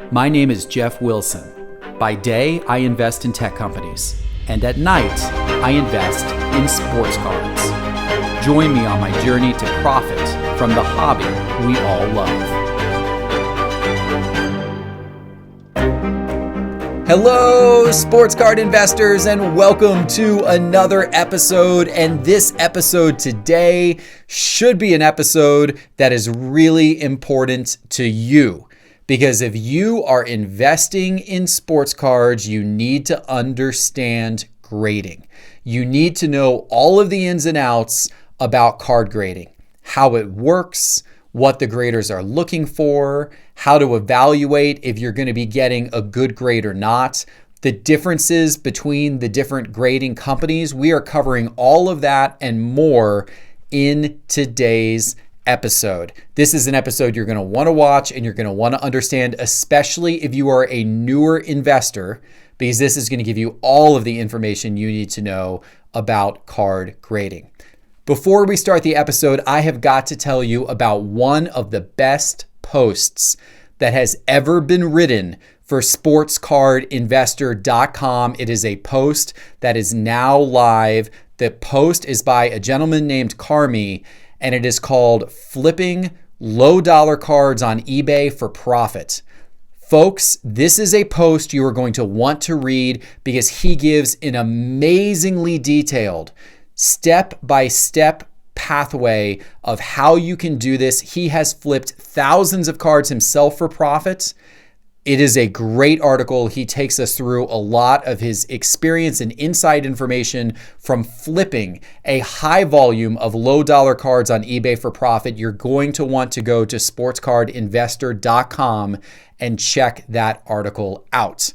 My name is Jeff Wilson. By day, I invest in tech companies, and at night, I invest in sports cards. Join me on my journey to profit from the hobby we all love. Hello, sports card investors, and welcome to another episode. And this episode today should be an episode that is really important to you. Because if you are investing in sports cards, you need to understand grading. You need to know all of the ins and outs about card grading, how it works, what the graders are looking for, how to evaluate if you're going to be getting a good grade or not, the differences between the different grading companies. We are covering all of that and more in today's episode. This is an episode you're going to want to watch and you're going to want to understand, especially if you are a newer investor, because this is going to give you all of the information you need to know about card grading. Before we start the episode, I have got to tell you about one of the best posts that has ever been written for sportscardinvestor.com. It is a post that is now live. The post is by a gentleman named Carmi, and it is called Flipping Low Dollar Cards on eBay for Profit. Folks, this is a post you are going to want to read because he gives an amazingly detailed step-by-step pathway of how you can do this. He has flipped thousands of cards himself for profit. It is a great article. He takes us through a lot of his experience and inside information from flipping a high volume of low dollar cards on eBay for profit. You're going to want to go to sportscardinvestor.com and check that article out.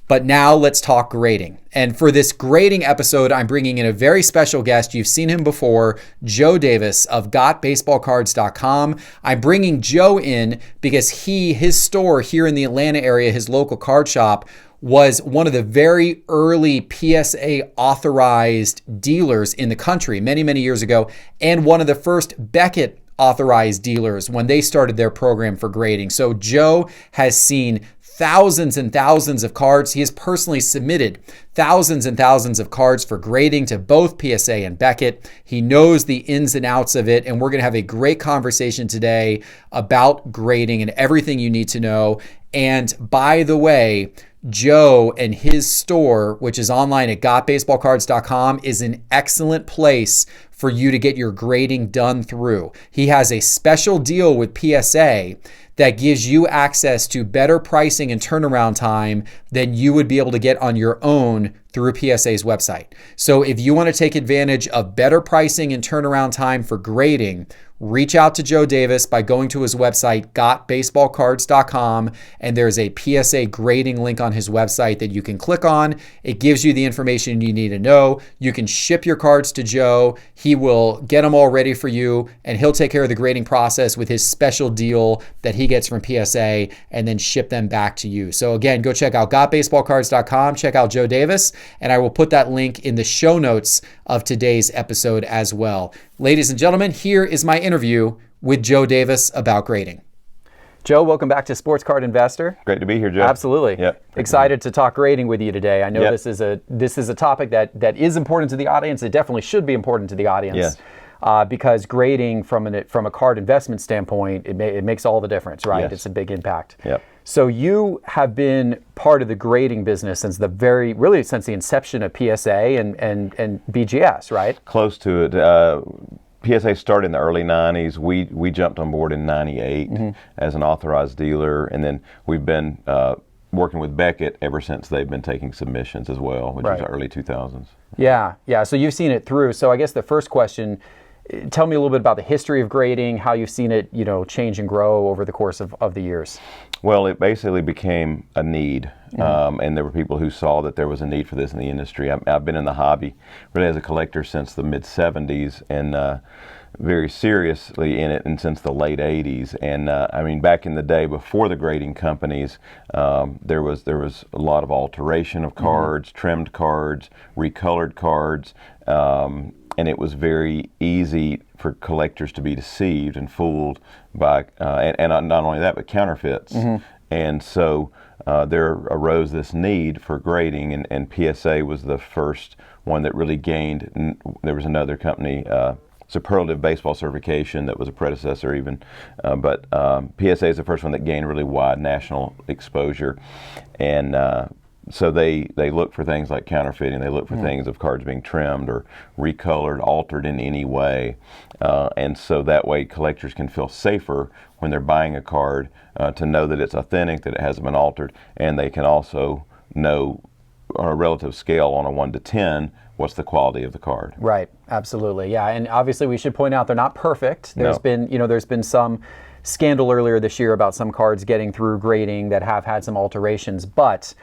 But now let's talk grading. And for this grading episode, I'm bringing in a very special guest. You've seen him before, Joe Davis of GotBaseballCards.com. I'm bringing Joe in because his store here in the Atlanta area, his local card shop, was one of the very early PSA authorized dealers in the country many, many years ago, and one of the first Beckett authorized dealers when they started their program for grading. So Joe has seen thousands and thousands of cards. He has personally submitted thousands and thousands of cards for grading to both PSA and Beckett. He knows the ins and outs of it, and we're going to have a great conversation today about grading and everything you need to know. And by the way, Joe and his store, which is online at GotBaseballCards.com, is an excellent place for you to get your grading done through. He has a special deal with PSA that gives you access to better pricing and turnaround time than you would be able to get on your own through PSA's website. So if you want to take advantage of better pricing and turnaround time for grading, reach out to Joe Davis by going to his website, GotBaseballCards.com, and there's a PSA grading link on his website that you can click on. It gives you the information you need to know. You can ship your cards to Joe. He will get them all ready for you, and he'll take care of the grading process with his special deal that he gets from PSA and then ship them back to you. So again, go check out GotBaseballCards.com, check out Joe Davis, and I will put that link in the show notes of today's episode as well. Ladies and gentlemen, here is my interview with Joe Davis about grading. Joe, welcome back to Sports Card Investor. Great to be here, Joe. Absolutely. Yep. Excited to talk grading with you today. I know this is a topic that is important to the audience. It definitely should be important to the audience. Yes. Because grading from a card investment standpoint, it makes all the difference, right? Yes. It's a big impact. Yep. So you have been part of the grading business since since the inception of PSA and BGS, right? Close to it. PSA started in the early 90s. We jumped on board in 98 as an authorized dealer, and then we've been working with Beckett ever since they've been taking submissions as well, which was the early 2000s. Yeah. So you've seen it through. So I guess the first question, tell me a little bit about the history of grading, how you've seen it, change and grow over the course of the years. Well, it basically became a need, and there were people who saw that there was a need for this in the industry. I've been in the hobby really as a collector since the mid-'70s, and very seriously in it and since the late 80s. And I mean, back in the day before the grading companies, there was a lot of alteration of cards, trimmed cards, recolored cards, and it was very easy for collectors to be deceived and fooled by, and not only that, but counterfeits. And so there arose this need for grading, and PSA was the first one that really gained. There was another company, Superlative Baseball Certification, that was a predecessor even, but PSA is the first one that gained really wide national exposure. And so they look for things like counterfeiting. They look for things of cards being trimmed or recolored, altered in any way. And so that way collectors can feel safer when they're buying a card to know that it's authentic, that it hasn't been altered, and they can also know on a relative scale on a 1 to 10 what's the quality of the card. Right, absolutely, yeah. And obviously we should point out they're not perfect. There's been some scandal earlier this year about some cards getting through grading that have had some alterations, but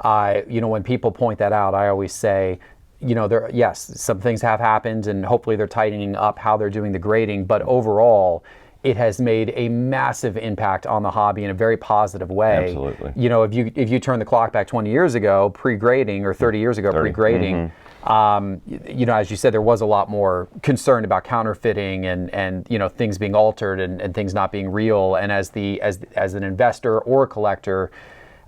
when people point that out, I always say, yes, some things have happened, and hopefully they're tightening up how they're doing the grading, but overall, it has made a massive impact on the hobby in a very positive way. Absolutely. If you turn the clock back 20 years ago, pre-grading, or 30 years ago, pre-grading, as you said, there was a lot more concern about counterfeiting and things being altered and things not being real. And as an investor or a collector,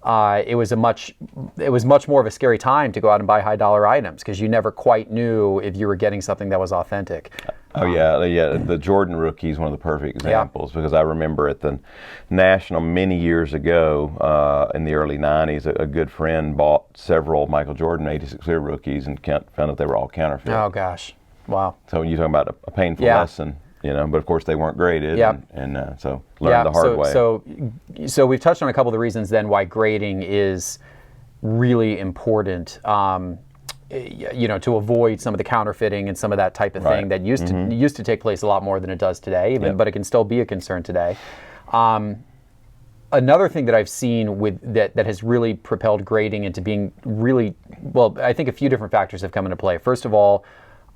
it was much more of a scary time to go out and buy high dollar items, because you never quite knew if you were getting something that was authentic. Oh yeah. The Jordan rookie is one of the perfect examples, because I remember at the National many years ago in the early 90s, a good friend bought several Michael Jordan 86 clear rookies and found out they were all counterfeit. Oh gosh, wow. So you're talking about a painful lesson. But of course they weren't graded, and so learned the hard way. So we've touched on a couple of the reasons then why grading is really important, to avoid some of the counterfeiting and some of that type of thing that used to take place a lot more than it does today, but it can still be a concern today. Another thing that I've seen that has really propelled grading into being really, well, I think a few different factors have come into play. First of all,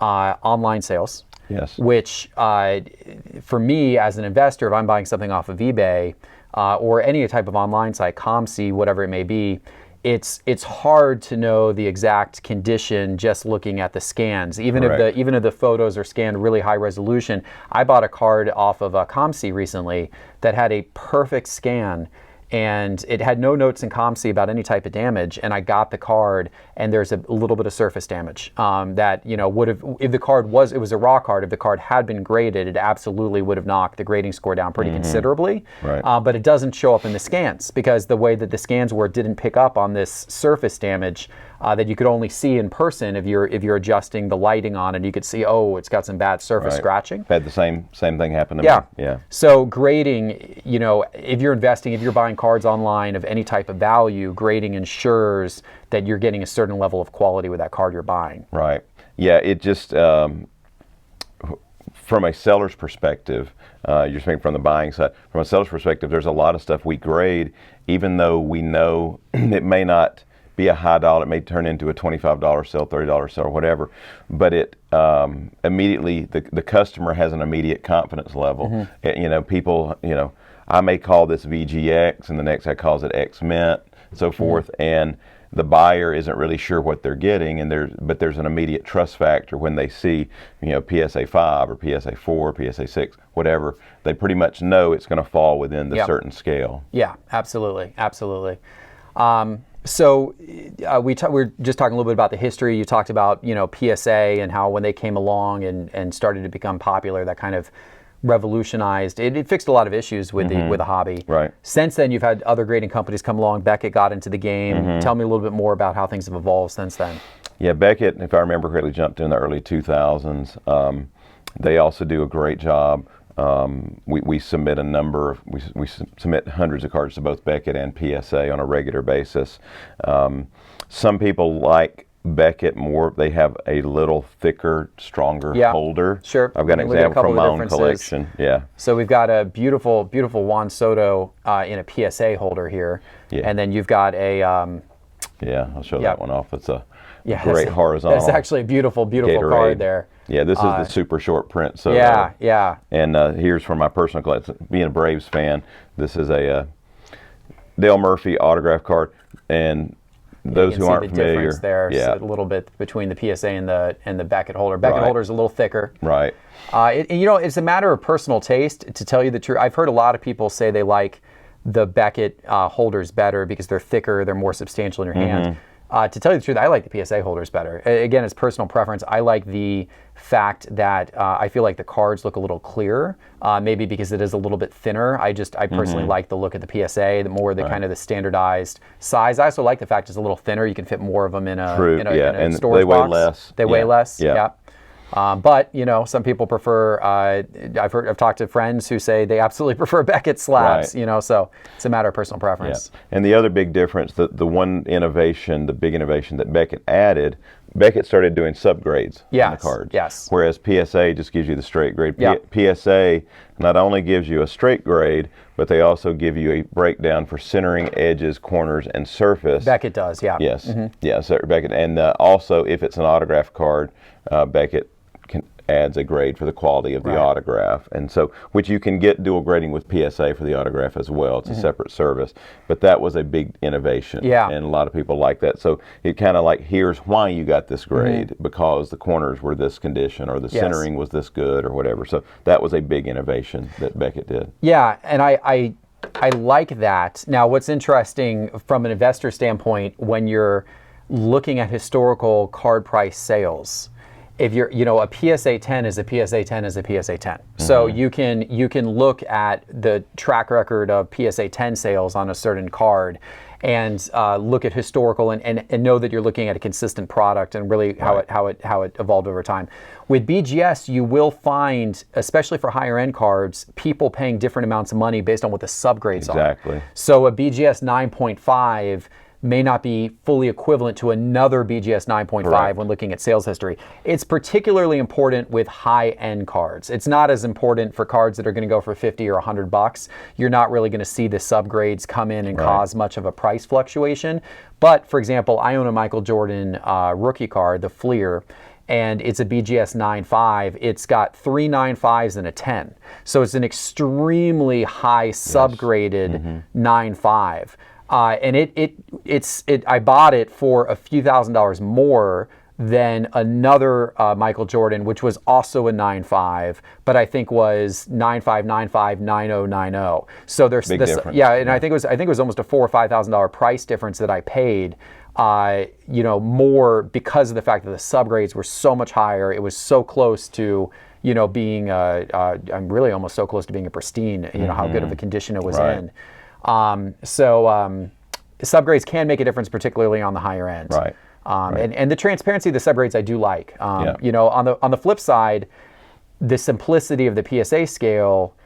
online sales. Yes. Which, for me as an investor, if I'm buying something off of eBay or any type of online site, ComC, whatever it may be, it's hard to know the exact condition just looking at the scans. Even if the photos are scanned really high resolution. I bought a card off of ComC recently that had a perfect scan, and it had no notes in ComC about any type of damage, and I got the card, and there's a little bit of surface damage that would have, if the card was a raw card, if the card had been graded, it absolutely would have knocked the grading score down pretty considerably. Right. But it doesn't show up in the scans, because the way that the scans were, it didn't pick up on this surface damage that you could only see in person if you're adjusting the lighting on it. You could see, it's got some bad surface scratching. Had the same thing happen to me. Yeah. So grading, if you're investing, if you're buying cards online of any type of value, grading ensures that you're getting a certain level of quality with that card you're buying. Right. Yeah. It just from a seller's perspective, you're speaking from the buying side. From a seller's perspective, there's a lot of stuff we grade, even though we know it may not be a high dollar, it may turn into a $25 sale, $30 sale, or whatever, but it immediately, the customer has an immediate confidence level. People, I may call this VGX, and the next guy calls it X Mint, so forth, and the buyer isn't really sure what they're getting, but there's an immediate trust factor when they see, PSA 5 or PSA 4, PSA 6, whatever. They pretty much know it's going to fall within the certain scale. Yeah, absolutely. So we're just talking a little bit about the history. You talked about PSA and how when they came along and started to become popular, that kind of revolutionized. It fixed a lot of issues with the hobby. Right. Since then, you've had other grading companies come along. Beckett got into the game. Tell me a little bit more about how things have evolved since then. Yeah, Beckett, if I remember correctly, jumped in the early 2000s. They also do a great job. We submit we submit hundreds of cards to both Beckett and PSA on a regular basis. Some people like Beckett more. They have a little thicker, stronger holder. Sure. I've got an example from my own collection. Yeah. So we've got a beautiful Juan Soto in a PSA holder here. Yeah. And then you've got a... I'll show that one off. It's a great horizontal. That's actually a beautiful Gatorade card there. Yeah, this is the super short print. So yeah. And here's from my personal collection. Being a Braves fan, this is a Dale Murphy autograph card, and those who aren't familiar, there, a little bit between the PSA and the Beckett holder. Beckett holder is a little thicker. Right. It's a matter of personal taste. To tell you the truth, I've heard a lot of people say they like the Beckett holders better because they're thicker, they're more substantial in your hand. To tell you the truth, I like the PSA holders better. Again, it's personal preference. I like the fact that I feel like the cards look a little clearer, maybe because it is a little bit thinner. I personally like the look of the PSA, the more the kind of the standardized size. I also like the fact it's a little thinner. You can fit more of them in a, True. in a And storage they weigh box. less. They weigh less. Yeah. But some people prefer. I've talked to friends who say they absolutely prefer Beckett slabs. Right. So it's a matter of personal preference. Yeah. And the other big difference, the big innovation that Beckett added, Beckett started doing subgrades on the cards. Yes. Whereas PSA just gives you the straight grade. Yep. PSA not only gives you a straight grade, but they also give you a breakdown for centering, edges, corners, and surface. Beckett does, yeah. Yes. Yeah. So Beckett, and also if it's an autograph card, Beckett adds a grade for the quality of the autograph, and so which you can get dual grading with PSA for the autograph as well. It's a separate service, but that was a big innovation, and a lot of people like that. So it kind of like, here's why you got this grade, because the corners were this condition or the centering was this good or whatever. So that was a big innovation that Beckett did. Yeah, and I like that. Now, what's interesting from an investor standpoint, when you're looking at historical card price sales, if you're, a PSA 10 is a PSA 10 is a PSA 10. So you can look at the track record of PSA 10 sales on a certain card and look at historical and know that you're looking at a consistent product and really how it evolved over time. With BGS, you will find, especially for higher end cards, people paying different amounts of money based on what the subgrades are. Exactly. So a BGS 9.5 may not be fully equivalent to another BGS 9.5 when looking at sales history. It's particularly important with high-end cards. It's not as important for cards that are going to go for $50 or $100. You're not really going to see the subgrades come in and cause much of a price fluctuation. But, for example, I own a Michael Jordan rookie card, the Fleer, and it's a BGS 9.5. It's got 3 9.5s and a 10. So it's an extremely high subgraded 9.5. And I bought it for a few $1,000s more than another Michael Jordan, which was also a 9.5, but I think was 9.5, 9.5, 90, 90. So there's big difference. Yeah, and I think it was almost a $4,000 or $5,000 price difference that I paid. More because of the fact that the subgrades were so much higher. It was so close to being I'm really almost so close to being a pristine. How good of a condition it was in. Subgrades can make a difference, particularly on the higher end. Right. And the transparency of the subgrades I do like. On the flip side, the simplicity of the PSA scale,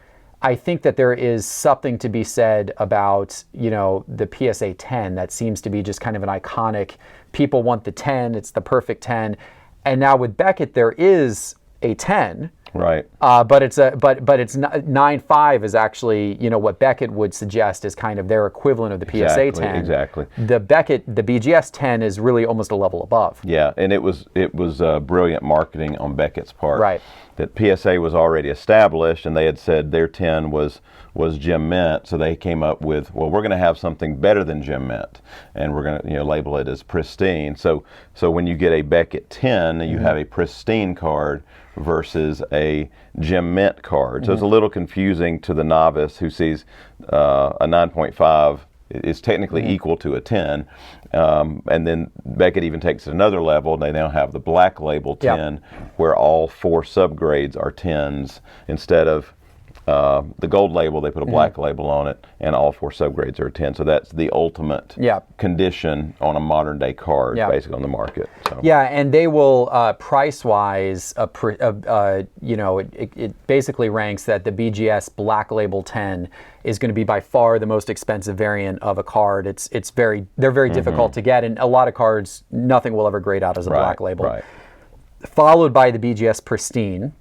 I think that there is something to be said about, the PSA 10 that seems to be just kind of an iconic, people want the 10, it's the perfect 10. And now with Beckett, there is a 10. Right. But it's 9.5 is actually, what Beckett would suggest is kind of their equivalent of the PSA 10. Exactly. The BGS 10 is really almost a level above. Yeah, and it was brilliant marketing on Beckett's part. Right. That PSA was already established, and they had said their 10 was gem mint, so they came up with, well, we're going to have something better than gem mint, and we're going to label it as pristine. So when you get a Beckett 10, you have a pristine card versus a gem mint card. So it's a little confusing to the novice who sees a 9.5 is technically equal to a 10. And then Beckett even takes it another level. They now have the black label 10, where all 4 subgrades are 10s instead of the gold label. They put a black label on it, and all 4 subgrades are 10. So that's the ultimate condition on a modern day card, basically on the market. So. Yeah, and they will price wise, it basically ranks that the BGS black label 10 is going to be by far the most expensive variant of a card. They're very difficult to get, and a lot of cards nothing will ever grade out as a black label. Right. Followed by the BGS pristine.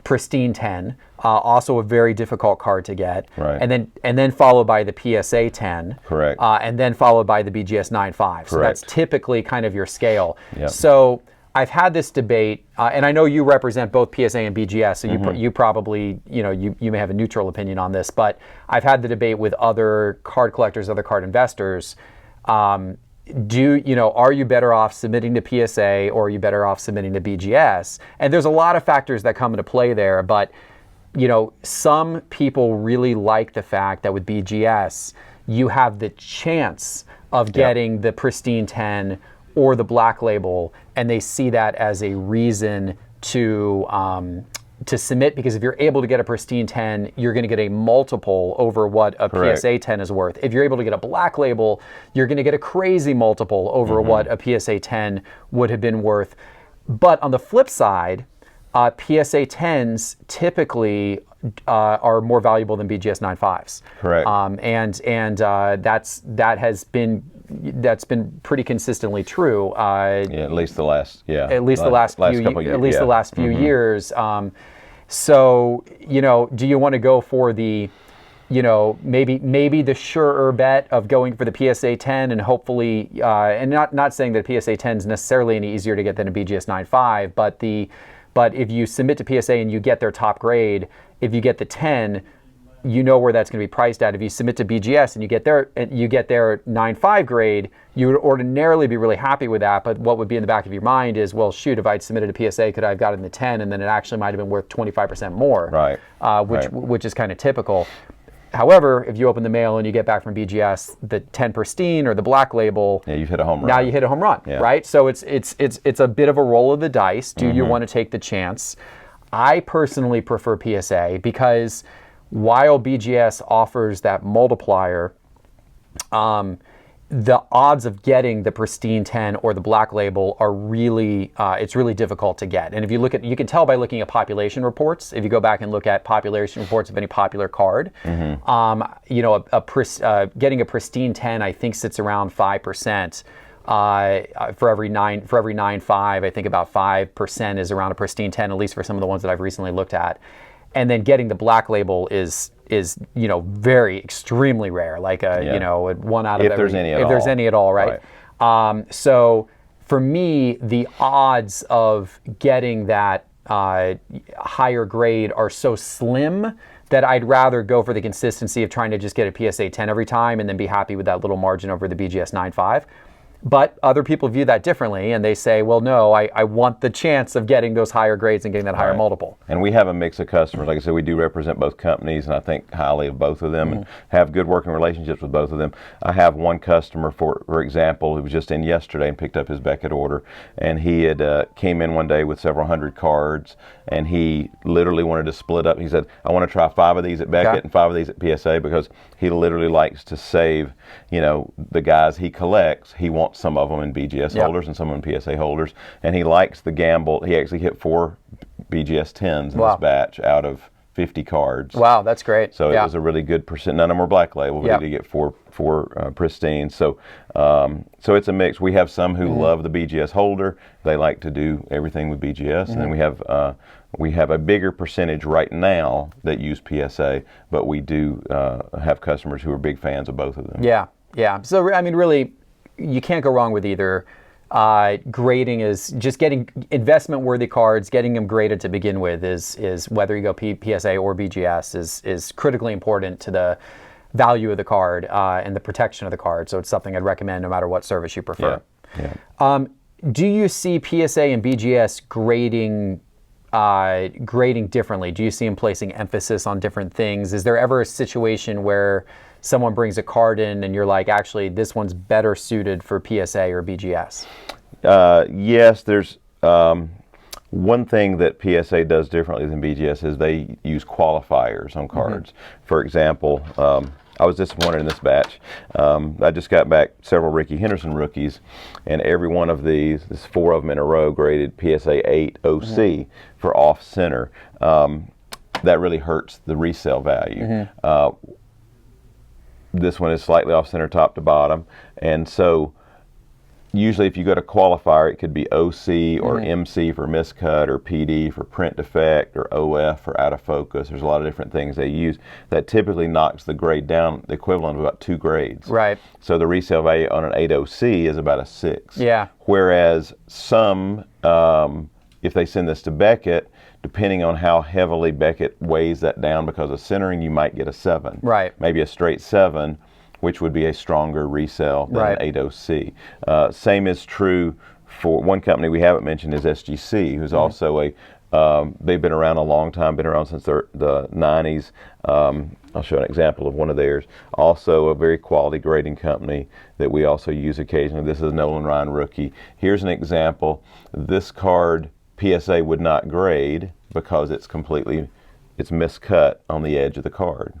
Pristine 10, also a very difficult card to get, and then followed by the PSA 10, correct, and then followed by the BGS 9.5. So that's typically kind of your scale. Yep. So I've had this debate, and I know you represent both PSA and BGS, so you probably you may have a neutral opinion on this, but I've had the debate with other card collectors, other card investors. Are you better off submitting to PSA or are you better off submitting to BGS? And there's a lot of factors that come into play there, but some people really like the fact that with BGS, you have the chance of getting the pristine 10 or the black label, and they see that as a reason to submit, because if you're able to get a pristine 10, you're going to get a multiple over what a PSA 10 is worth. If you're able to get a black label, you're going to get a crazy multiple over what a PSA 10 would have been worth. But on the flip side, PSA 10s typically are more valuable than BGS 9.5s. Correct. That's been pretty consistently true. At least the last the last few years. So do you want to go for the maybe the surer bet of going for the PSA 10 and hopefully and not saying that PSA 10 is necessarily any easier to get than a BGS 9.5, but if you submit to PSA and you get their top grade, if you get the 10, you know where that's going to be priced at. If you submit to BGS and you get their 9.5 grade, you would ordinarily be really happy with that. But what would be in the back of your mind is, well, shoot, if I'd submitted a PSA, could I have gotten the 10, and then it actually might have been worth 25% more, right? Which is kind of typical. However, if you open the mail and you get back from BGS the 10 pristine or the black label, you've hit a home run. Now you hit a home run, right? So it's a bit of a roll of the dice. Do you want to take the chance? I personally prefer PSA because while BGS offers that multiplier, the odds of getting the pristine 10 or the black label are really, it's really difficult to get. And if you look at, you can tell by looking at population reports. If you go back and look at population reports of any popular card, getting a pristine 10, I think sits around 5%. For every 9.5, I think about 5% is around a pristine 10, at least for some of the ones that I've recently looked at. And then getting the black label is very extremely rare, like a one out of if there's any at all, right? So for me, the odds of getting that higher grade are so slim that I'd rather go for the consistency of trying to just get a PSA 10 every time and then be happy with that little margin over the BGS 9.5. But other people view that differently, and they say, well, no, I want the chance of getting those higher grades and getting that higher multiple. And we have a mix of customers. Like I said, we do represent both companies, and I think highly of both of them and have good working relationships with both of them. I have one customer, for example, who was just in yesterday and picked up his Beckett order, and he had came in one day with several hundred cards, and he literally wanted to split up. He said, I want to try 5 of these at Beckett and 5 of these at PSA, because he literally likes to save, the guys he collects. He wants some of them in BGS holders and some in PSA holders, and he likes the gamble. He actually hit 4 BGS 10s in this batch out of 50 cards. Wow, that's great. So it was a really good percent. None of them were black label, but he did get 4 pristine. So it's a mix. We have some who love the BGS holder. They like to do everything with BGS, and then we have a bigger percentage right now that use PSA, but we do have customers who are big fans of both of them. Yeah. So I mean, really, you can't go wrong with either. Grading is just getting investment-worthy cards, getting them graded to begin with is whether you go PSA or BGS is critically important to the value of the card and the protection of the card. So it's something I'd recommend no matter what service you prefer. Do you see PSA and BGS grading differently? Do you see them placing emphasis on different things? Is there ever a situation where someone brings a card in and you're like, actually, this one's better suited for PSA or BGS? Yes, there's one thing that PSA does differently than BGS is they use qualifiers on cards. For example, I was disappointed in this batch. I just got back several Ricky Henderson rookies, and every one of these, there's 4 of them in a row, graded PSA 8 OC for off center. That really hurts the resale value. This one is slightly off center top to bottom, and so usually if you go to qualifier, it could be OC or MC for miscut, or PD for print defect, or OF for out of focus. There's a lot of different things they use that typically knocks the grade down the equivalent of about 2 grades. Right. So the resale value on an 8 OC is about a 6. Yeah. Whereas some, if they send this to Beckett, depending on how heavily Beckett weighs that down because of centering, you might get a 7. Right. Maybe a straight 7, which would be a stronger resale than an 8 OC. Same is true for one company we haven't mentioned is SGC, who's also a They've been around a long time, been around since the 90s. I'll show an example of one of theirs. Also a very quality grading company that we also use occasionally. This is Nolan Ryan Rookie. Here's an example. This card PSA would not grade because it's miscut on the edge of the card.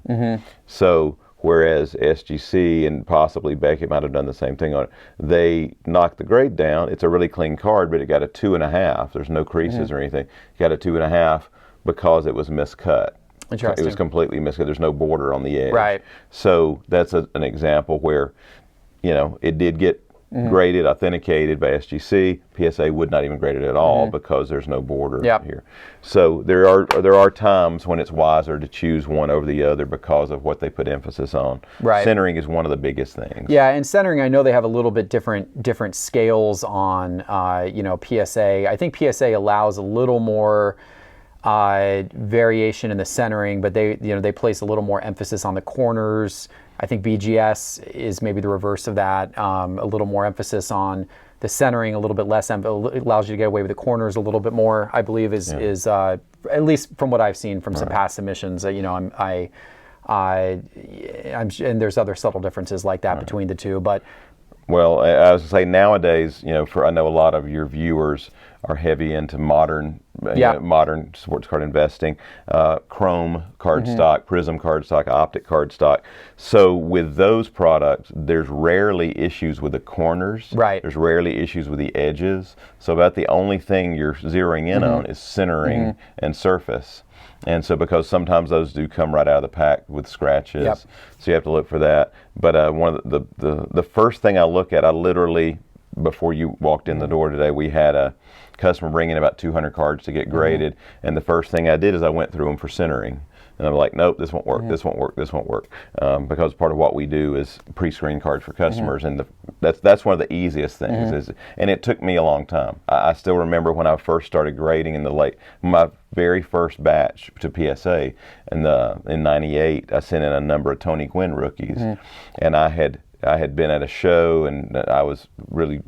So whereas SGC and possibly Beckett might have done the same thing on it, they knocked the grade down. It's a really clean card, but it got a 2.5. There's no creases or anything. It got a 2.5 because it was miscut. Interesting. It was completely miscut. There's no border on the edge. Right. So that's an example where, it did get graded, authenticated by SGC. PSA would not even grade it at all because there's no border here. So there are times when it's wiser to choose one over the other because of what they put emphasis on. Right. Centering is one of the biggest things. Yeah, and centering, I know they have a little bit different scales on PSA. I think PSA allows a little more variation in the centering, but they place a little more emphasis on the corners. I think BGS is maybe the reverse of that. A little more emphasis on the centering, a little bit less. It allows you to get away with the corners a little bit more. I believe is at least from what I've seen from some past submissions. And there's other subtle differences like that between the two, but. Well, I was going to say nowadays, I know a lot of your viewers are heavy into modern sports card investing, chrome cardstock, prism cardstock, optic cardstock. So with those products, there's rarely issues with the corners. Right. There's rarely issues with the edges. So about the only thing you're zeroing in on is centering and surface. And so because sometimes those do come right out of the pack with scratches, so you have to look for that. But one of the first thing I look at, I literally, before you walked in the door today, we had a customer bring in about 200 cards to get graded, and the first thing I did is I went through them for centering. And I'm like, nope, this won't work, this won't work, this won't work. Because part of what we do is pre-screen cards for customers, and that's one of the easiest things. And it took me a long time. I still remember when I first started grading my very first batch to PSA, in '98, I sent in a number of Tony Gwynn rookies, and I had been at a show, and I was really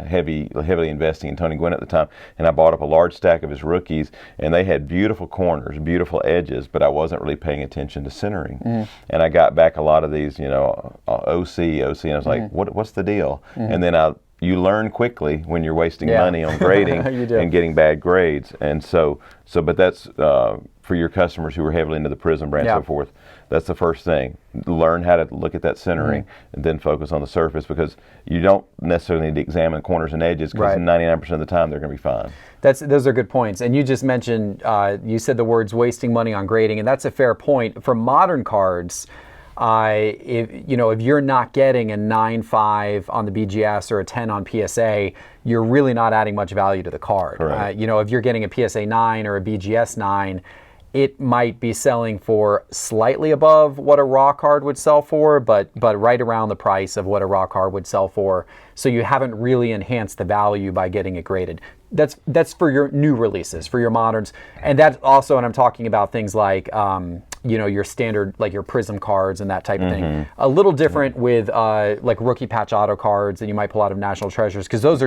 heavily investing in Tony Gwynn at the time, and I bought up a large stack of his rookies, and they had beautiful corners, beautiful edges, but I wasn't really paying attention to centering. And I got back a lot of these, OC, and I was like, what's the deal? And then you learn quickly when you're wasting money on grading and getting bad grades. And but that's for your customers who are heavily into the Prism brand and so forth. That's the first thing. Learn how to look at that centering and then focus on the surface, because you don't necessarily need to examine corners and edges, because 99% of the time they're going to be fine. Those are good points. And you just mentioned, you said the words wasting money on grading, and that's a fair point. For modern cards, if you're not getting a 9.5 on the BGS or a 10 on PSA, you're really not adding much value to the card. If you're getting a PSA 9 or a BGS 9, it might be selling for slightly above what a raw card would sell for, but right around the price of what a raw card would sell for. So you haven't really enhanced the value by getting it graded. That's for your new releases, for your moderns. And that's also, and I'm talking about things like your standard, like your Prism cards and that type of thing. A little different with like rookie patch auto cards that you might pull out of National Treasures, because those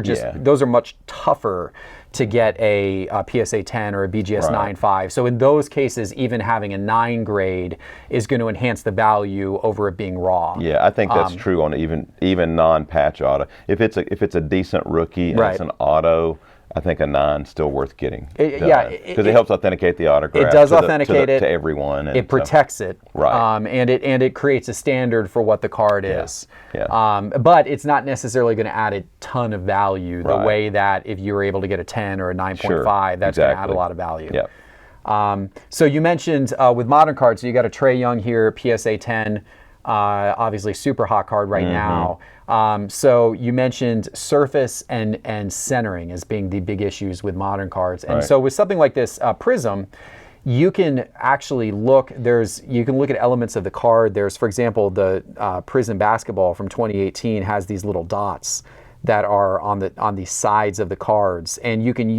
are much tougher to get a PSA 10 or a BGS 9.5. So in those cases, even having a 9 grade is going to enhance the value over it being raw. Yeah, I think that's true on even non-patch auto. If it's a decent rookie and it's an auto, I think a 9 is still worth getting. Because it helps authenticate the autograph. It does authenticate it to everyone. And it protects it. Right. And it creates a standard for what the card is. But it's not necessarily going to add a ton of value the way that if you were able to get a 10 or a 9.5, that's going to add a lot of value. So you mentioned with modern cards, so you got a Trae Young here, PSA 10. Obviously super hot card right now. So you mentioned surface and centering as being the big issues with modern cards. And so with something like this Prism, you can actually look at elements of the card. There's, for example, the Prism basketball from 2018 has these little dots that are on the sides of the cards, and you can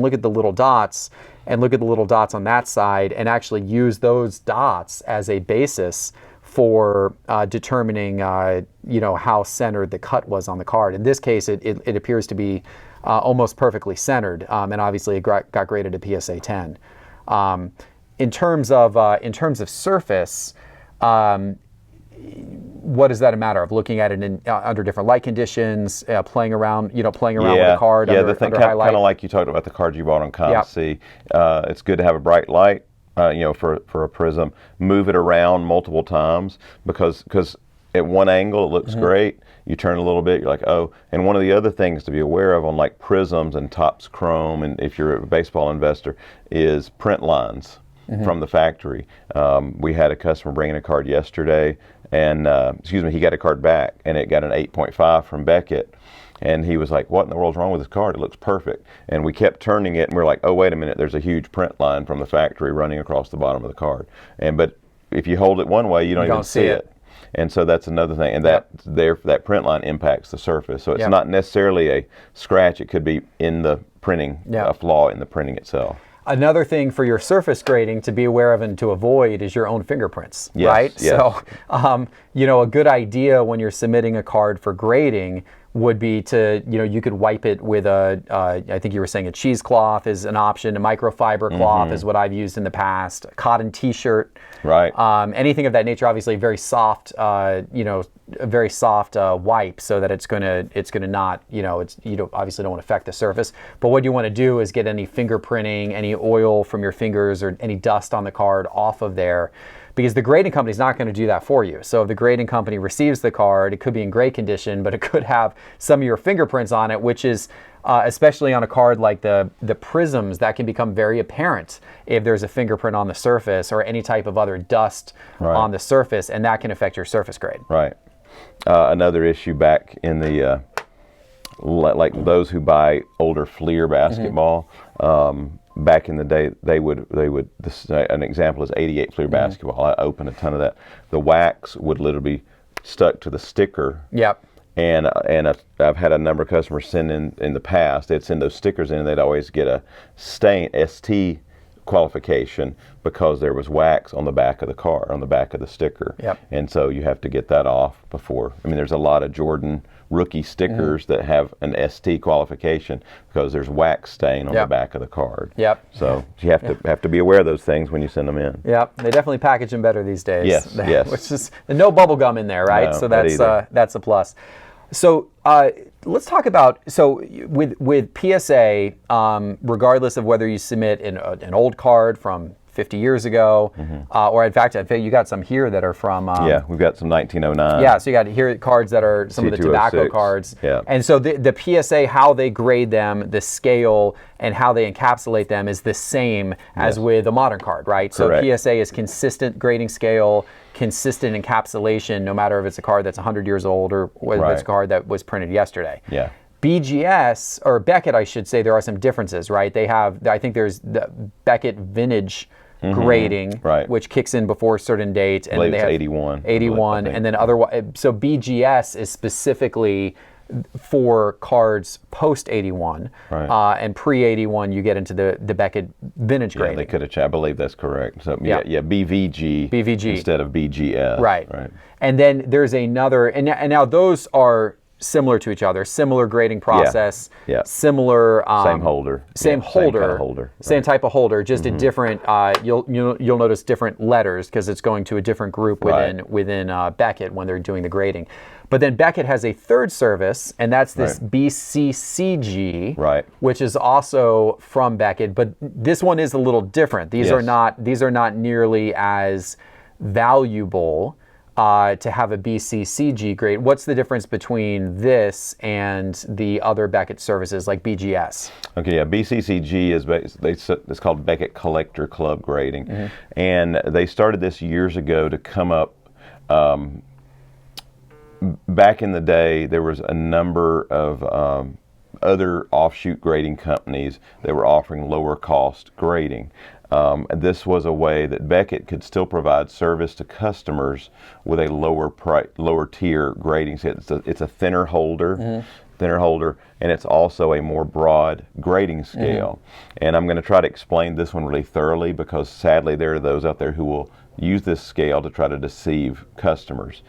look at the little dots and look at the little dots on that side and actually use those dots as a basis for determining how centered the cut was on the card. In this case, it appears to be almost perfectly centered, and obviously it got graded a PSA 10. In terms of surface, what is that a matter of? Looking at it under different light conditions, playing around with the card. The thing kind of like you talked about the cards you bought on Common. It's good to have a bright light, for a prism. Move it around multiple times because at one angle it looks great. You turn a little bit, you're like, oh. And one of the other things to be aware of on like prisms and Topps Chrome, and if you're a baseball investor, is print lines from the factory. We had a customer bringing a card yesterday, and he got a card back, and it got an 8.5 from Beckett. And he was like, what in the world's wrong with this card? It looks perfect. And we kept turning it, and we're like, oh, wait a minute, there's a huge print line from the factory running across the bottom of the card. But if you hold it one way, you don't even see it. And so that's another thing, and that print line impacts the surface. So it's not necessarily a scratch. It could be in the printing, a flaw in the printing itself. Another thing for your surface grading to be aware of and to avoid is your own fingerprints, right? Yes. So, a good idea when you're submitting a card for grading would be to, you could wipe it with I think you were saying a cheesecloth is an option, a microfiber cloth is what I've used in the past, a cotton t-shirt. Right. Anything of that nature, obviously very soft, a very soft wipe so that it's gonna not, you obviously don't want to affect the surface. But what you want to do is get any fingerprinting, any oil from your fingers or any dust on the card off of there, because the grading company is not going to do that for you. So if the grading company receives the card, it could be in great condition, but it could have some of your fingerprints on it, which is, especially on a card like the prisms, that can become very apparent if there's a fingerprint on the surface or any type of other dust on the surface, and that can affect your surface grade. Right. Another issue back in the, like those who buy older Fleer basketball, back in the day, they would. An example is '88 Fleer basketball. I opened a ton of that. The wax would literally be stuck to the sticker. Yep. And I've had a number of customers send in the past. They'd send those stickers in, and they'd always get a stain ST qualification because there was wax on the back of the car, on the back of the sticker. Yep. And so you have to get that off before. I mean, there's a lot of Jordan rookie stickers that have an ST qualification because there's wax stain on the back of the card. Yep. So you have to be aware of those things when you send them in. Yep. They definitely package them better these days. Yes. Which is no bubble gum in there, right? No, so that's a plus. So let's talk about, with PSA, regardless of whether you submit an old card from 50 years ago, or in fact, you got some here that are from... we've got some 1909. Yeah, so you got here cards that are some of the tobacco cards. Yeah. And so the PSA, how they grade them, the scale, and how they encapsulate them is the same as with a modern card, right? Correct. So PSA is consistent grading scale, consistent encapsulation, no matter if it's a card that's 100 years old or whether it's a card that was printed yesterday. Yeah. BGS, or Beckett, I should say, there are some differences, right? I think there's the Beckett vintage grading, which kicks in before a certain date. And they have 81. 81, and then otherwise, so BGS is specifically for cards post 81, and pre 81 you get into the Beckett vintage grading. They could have. I believe that's correct. So BVG instead of BGS. Right. And then there's another, and now those are similar to each other, similar grading process, similar same holder, same type of holder, just a different. You'll notice different letters because it's going to a different group within Beckett when they're doing the grading. But then Beckett has a third service, and that's this BCCG, which is also from Beckett. But this one is a little different. These are not nearly as valuable to have a BCCG grade. What's the difference between this and the other Beckett services like BGS? Okay, BCCG it's called Beckett Collector Club Grading, and they started this years ago to come up. Back in the day, there was a number of other offshoot grading companies that were offering lower cost grading. This was a way that Beckett could still provide service to customers with a lower tier grading set. It's a thinner holder, and it's also a more broad grading scale. And I'm going to try to explain this one really thoroughly because sadly there are those out there who will use this scale to try to deceive customers.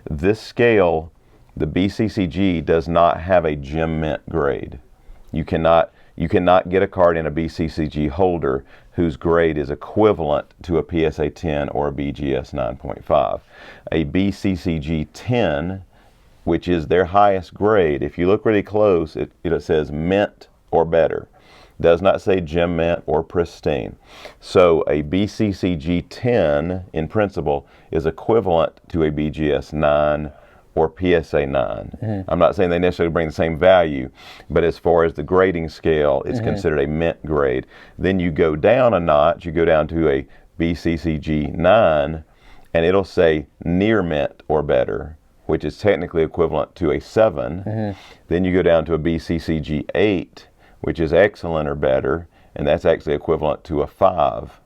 This scale, the BCCG, does not have a gem mint grade. You cannot get a card in a BCCG holder whose grade is equivalent to a PSA 10 or a BGS 9.5. A BCCG 10, which is their highest grade, if you look really close, it says mint or better. Does not say gem mint or pristine. So a BCCG 10 in principle is equivalent to a BGS 9 or PSA 9. I'm not saying they necessarily bring the same value, but as far as the grading scale, it's considered a mint grade. Then you go down a notch, you go down to a BCCG 9, and it'll say near mint or better, which is technically equivalent to a 7. Then you go down to a BCCG 8, which is excellent or better, and that's actually equivalent to a 5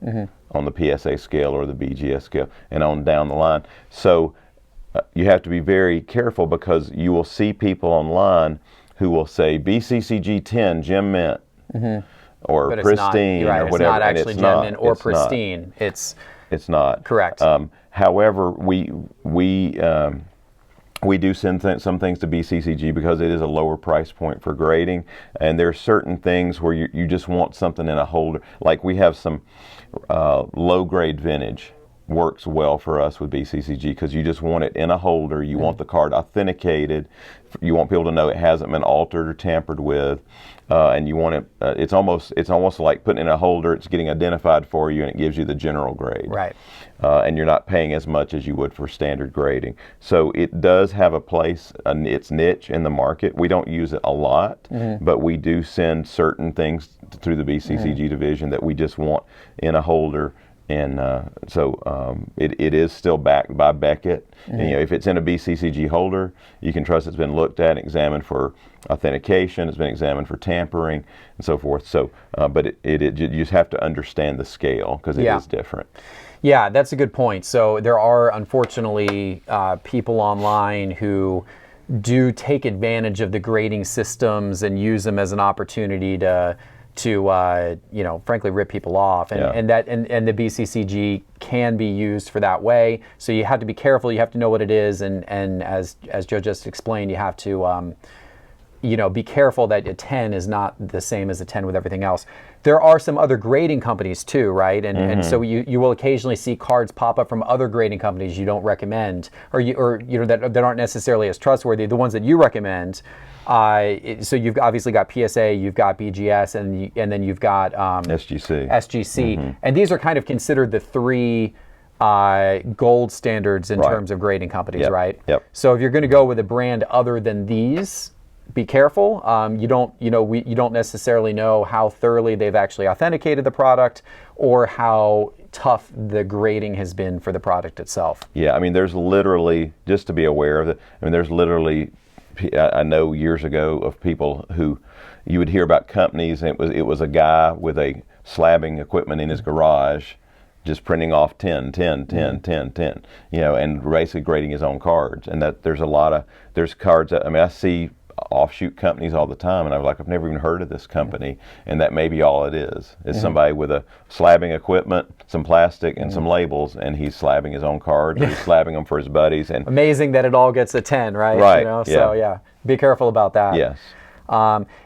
on the PSA scale or the BGS scale, and on down the line. So you have to be very careful, because you will see people online who will say BCCG 10 gem mint or but pristine or whatever. It's not actually gem mint or pristine. It's not. Correct. However, we do send some things to BCCG because it is a lower price point for grading, and there are certain things where you just want something in a holder. Like we have some low grade vintage works well for us with BCCG, because you just want it in a holder. You want the card authenticated. You want people to know it hasn't been altered or tampered with, and you want it. It's almost like putting it in a holder. It's getting identified for you, and it gives you the general grade. Right. And you're not paying as much as you would for standard grading. So it does have a place, its niche in the market. We don't use it a lot, but we do send certain things through the BCCG division that we just want in a holder. And it is still backed by Beckett. And, if it's in a BCCG holder, you can trust it's been looked at and examined for authentication. It's been examined for tampering and so forth. So, but you just have to understand the scale, because it is different. Yeah, that's a good point. So there are, unfortunately, people online who do take advantage of the grading systems and use them as an opportunity to frankly rip people off, and the BCCG can be used for that way. So you have to be careful. You have to know what it is, and as Joe just explained, you have to be careful that a 10 is not the same as a 10 with everything else. There are some other grading companies too, right? And so you will occasionally see cards pop up from other grading companies you don't recommend, or that aren't necessarily as trustworthy. The ones that you recommend. So you've obviously got PSA, you've got BGS, and then you've got SGC, and these are kind of considered the three gold standards in terms of grading companies, right? Yep. So if you're going to go with a brand other than these, be careful. You don't necessarily know how thoroughly they've actually authenticated the product, or how tough the grading has been for the product itself. Yeah, I mean, there's literally, just to be aware of it, there's literally, I know years ago of people who you would hear about companies, and it was a guy with a slabbing equipment in his garage just printing off 10, 10, 10, 10, 10, and basically grading his own cards. And that there's cards that, I see offshoot companies all the time, and I've never even heard of this company, and that may be all it is. It's somebody with a slabbing equipment, some plastic, and some labels, and he's slabbing his own cards, or he's slabbing them for his buddies. And amazing that it all gets a 10, right? Right. So yeah, be careful about that. Yes.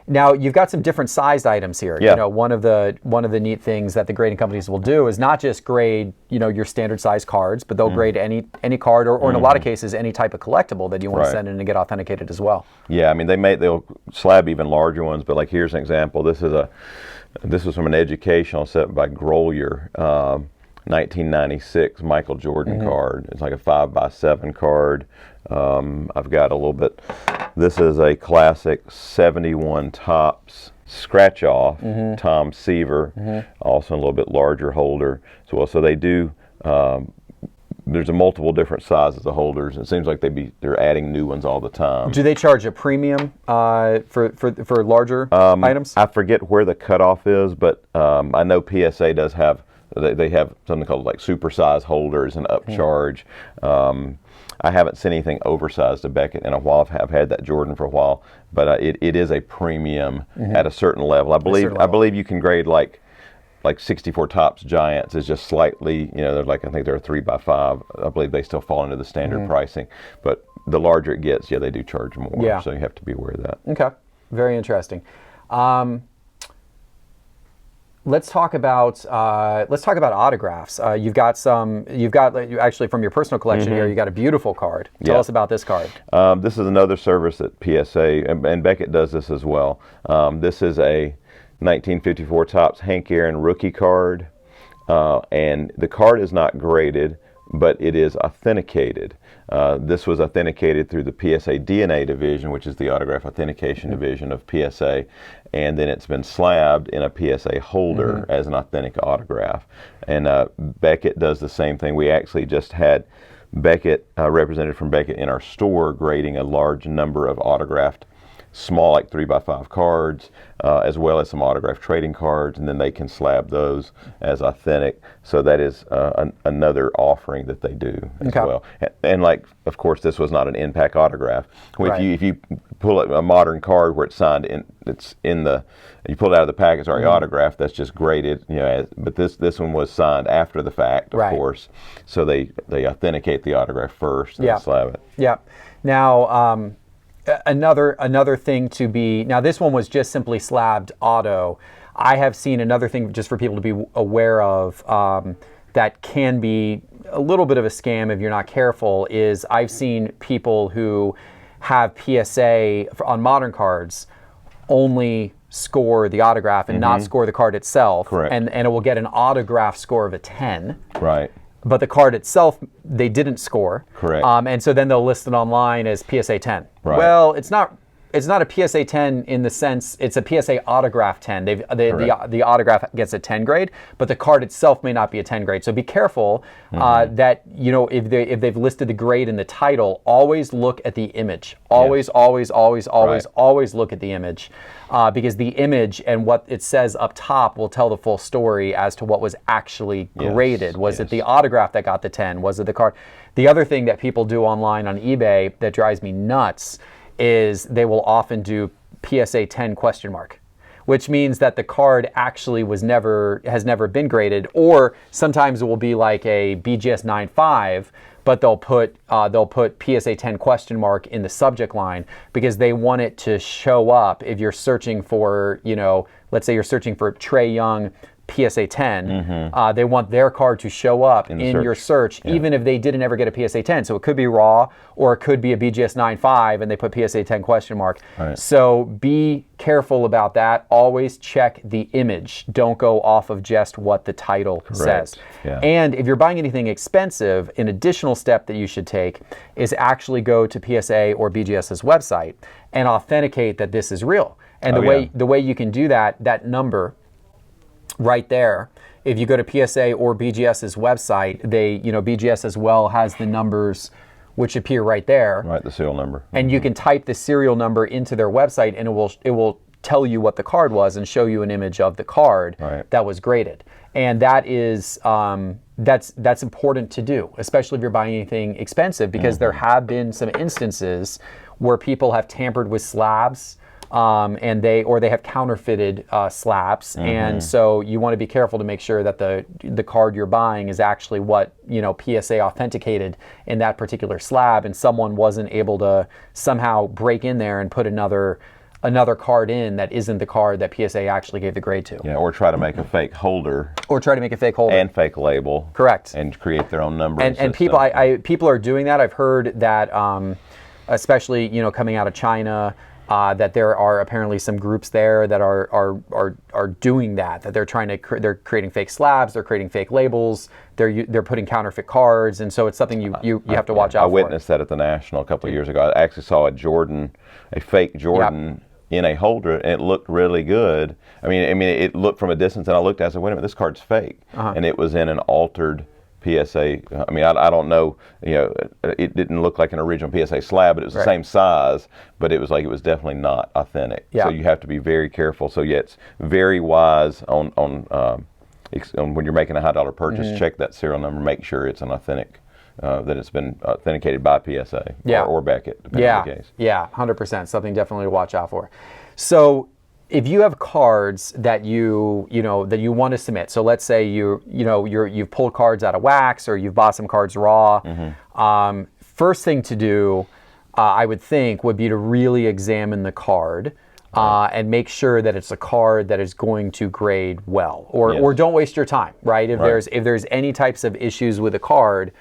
Now you've got some different sized items here. Yeah. One of the neat things that the grading companies will do is not just grade your standard size cards, but they'll grade any card, or in a lot of cases any type of collectible that you want to send in and get authenticated as well. Yeah, they'll slab even larger ones, but here's an example. This was from an educational set by Grolier, 1996 Michael Jordan card. It's like a 5x7 card. I've got a little bit. This is a classic 71 Topps scratch off, Tom Seaver, also a little bit larger holder. So they do. There's a multiple different sizes of holders. It seems like they're adding new ones all the time. Do they charge a premium for larger items? I forget where the cutoff is, but I know PSA does have. They have something called supersize holders and upcharge. I haven't seen anything oversized to Beckett in a while. I've had that Jordan for a while, but it is a premium at a certain level. I believe you can grade like 64 Tops Giants is just slightly, they're like, I think they're a 3x5. I believe they still fall into the standard pricing, but the larger it gets, they do charge more. Yeah. So you have to be aware of that. Okay, very interesting. Let's talk about autographs. You've got actually from your personal collection here. You got a beautiful card. Tell us about this card. This is another service at PSA, and Beckett does this as well. This is a 1954 Topps Hank Aaron rookie card, and the card is not graded, but it is authenticated. This was authenticated through the PSA DNA division, which is the autograph authentication division of PSA, and then it's been slabbed in a PSA holder as an authentic autograph. And Beckett does the same thing. We actually just had Beckett, representative from Beckett, in our store grading a large number of autographed small, like 3x5 cards, as well as some autographed trading cards, and then they can slab those as authentic. So that is another offering that they do as well. And like, of course, this was not an in-pack autograph. If you pull a modern card where it's signed you pull it out of the pack, it's already autographed. That's just graded, but this one was signed after the fact, of course. So they authenticate the autograph first and then slab it. Yeah. Now. Another thing to be, now this one was just simply slabbed auto. I have seen another thing just for people to be aware of that can be a little bit of a scam if you're not careful, is I've seen people who have PSA on modern cards only score the autograph and not score the card itself. Correct. And it will get an autograph score of a 10. Right. But the card itself, they didn't score. Correct. And so then they'll list it online as PSA 10. Right. Well, it's not a PSA 10 in the sense, it's a PSA autograph 10. The autograph gets a 10 grade, but the card itself may not be a 10 grade. So be careful that, if they've listed the grade in the title, always look at the image. Always look at the image. Because the image and what it says up top will tell the full story as to what was actually graded. Was it the autograph that got the 10? Was it the card? The other thing that people do online on eBay that drives me nuts is they will often do PSA 10 ? Which means that the card actually has never been graded, or sometimes it will be like a BGS 9.5, but they'll put PSA 10 ? in the subject line because they want it to show up if you're searching for, let's say you're searching for Trae Young PSA 10, they want their card to show up in your search, even if they didn't ever get a PSA 10. So it could be raw, or it could be a BGS 9.5 and they put PSA 10 ? Right. So be careful about that. Always check the image. Don't go off of just what the title says. Yeah. And if you're buying anything expensive, an additional step that you should take is actually go to PSA or BGS's website and authenticate that this is real. And the way you can do that number right there, if you go to PSA or BGS's website, BGS as well has the numbers which appear right there. Right, the serial number. And you can type the serial number into their website, and it will tell you what the card was and show you an image of the card that was graded. And that is that's important to do, especially if you're buying anything expensive, because there have been some instances where people have tampered with slabs. And they have counterfeited slabs, and so you want to be careful to make sure that the card you're buying is actually what PSA authenticated in that particular slab, and someone wasn't able to somehow break in there and put another card in that isn't the card that PSA actually gave the grade to. Yeah, or try to make a fake holder. Or try to make a fake holder. And fake label. Correct. And create their own number. And people, people are doing that. I've heard that, especially coming out of China. That there are apparently some groups there that are doing that they're they're creating fake slabs, they're creating fake labels, they're putting counterfeit cards, and so it's something you have to watch out for. I witnessed that at the National a couple of years ago. I actually saw a fake Jordan in a holder, and it looked really good. I mean, it looked from a distance, and I looked at it and said, wait a minute, this card's fake, and it was in an altered PSA. I mean, I don't know, it didn't look like an original PSA slab, but it was the same size, but it was definitely not authentic. So you have to be very careful. So it's very wise on when you're making a high dollar purchase, check that serial number, make sure it's an authentic, that it's been authenticated by PSA or Beckett, depending on the case. Yeah, 100%. Something definitely to watch out for. So if you have cards that you want to submit, so let's say you've pulled cards out of wax or you've bought some cards raw. First thing to do, I would think, would be to really examine the card. And make sure that it's a card that is going to grade well, or don't waste your time, right? If there's any types of issues with a card,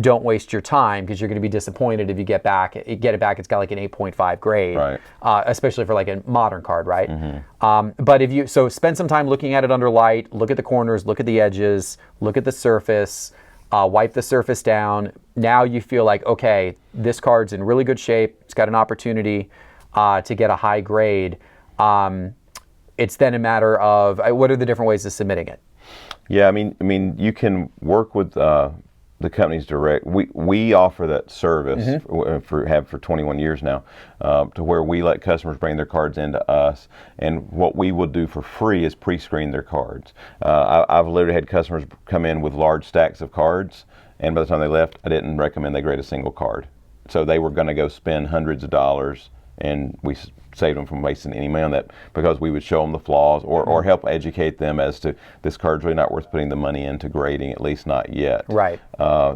don't waste your time, because you're going to be disappointed if you get it back. It's got like an 8.5 grade, right. Especially for like a modern card, right? But so spend some time looking at it under light, look at the corners, look at the edges, look at the surface, wipe the surface down. Now you feel like, okay, this card's in really good shape. It's got an opportunity to get a high grade. It's then a matter of what are the different ways of submitting it? Yeah, I mean, you can work with the companies direct. We offer that service for 21 years now, to where we let customers bring their cards into us, and what we will do for free is pre-screen their cards. I've literally had customers come in with large stacks of cards, and by the time they left, I didn't recommend they grade a single card. So they were going to go spend hundreds of dollars, and we saved them from wasting any money on that, because we would show them the flaws or help educate them as to, this card's really not worth putting the money into grading, at least not yet. Right.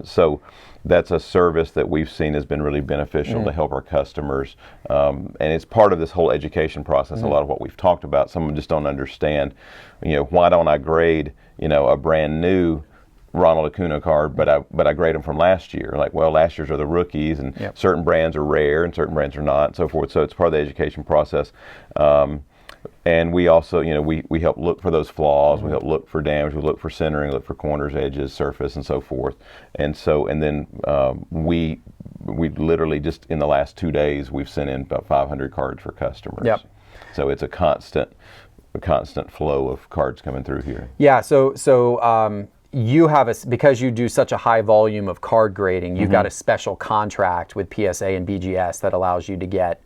So that's a service that we've seen has been really beneficial to help our customers. And it's part of this whole education process. A lot of what we've talked about, some just don't understand, why don't I grade, a brand new Ronald Acuna card, but I grade them from last year. Like, well, last year's are the rookies, and certain brands are rare and certain brands are not, and so forth. So it's part of the education process. And we also, we help look for those flaws. We help look for damage. We look for centering, look for corners, edges, surface, and so forth. And then we literally just in the last 2 days, we've sent in about 500 cards for customers. Yep. So it's a constant flow of cards coming through here. Yeah. So you have because you do such a high volume of card grading, you've got a special contract with PSA and BGS that allows you to get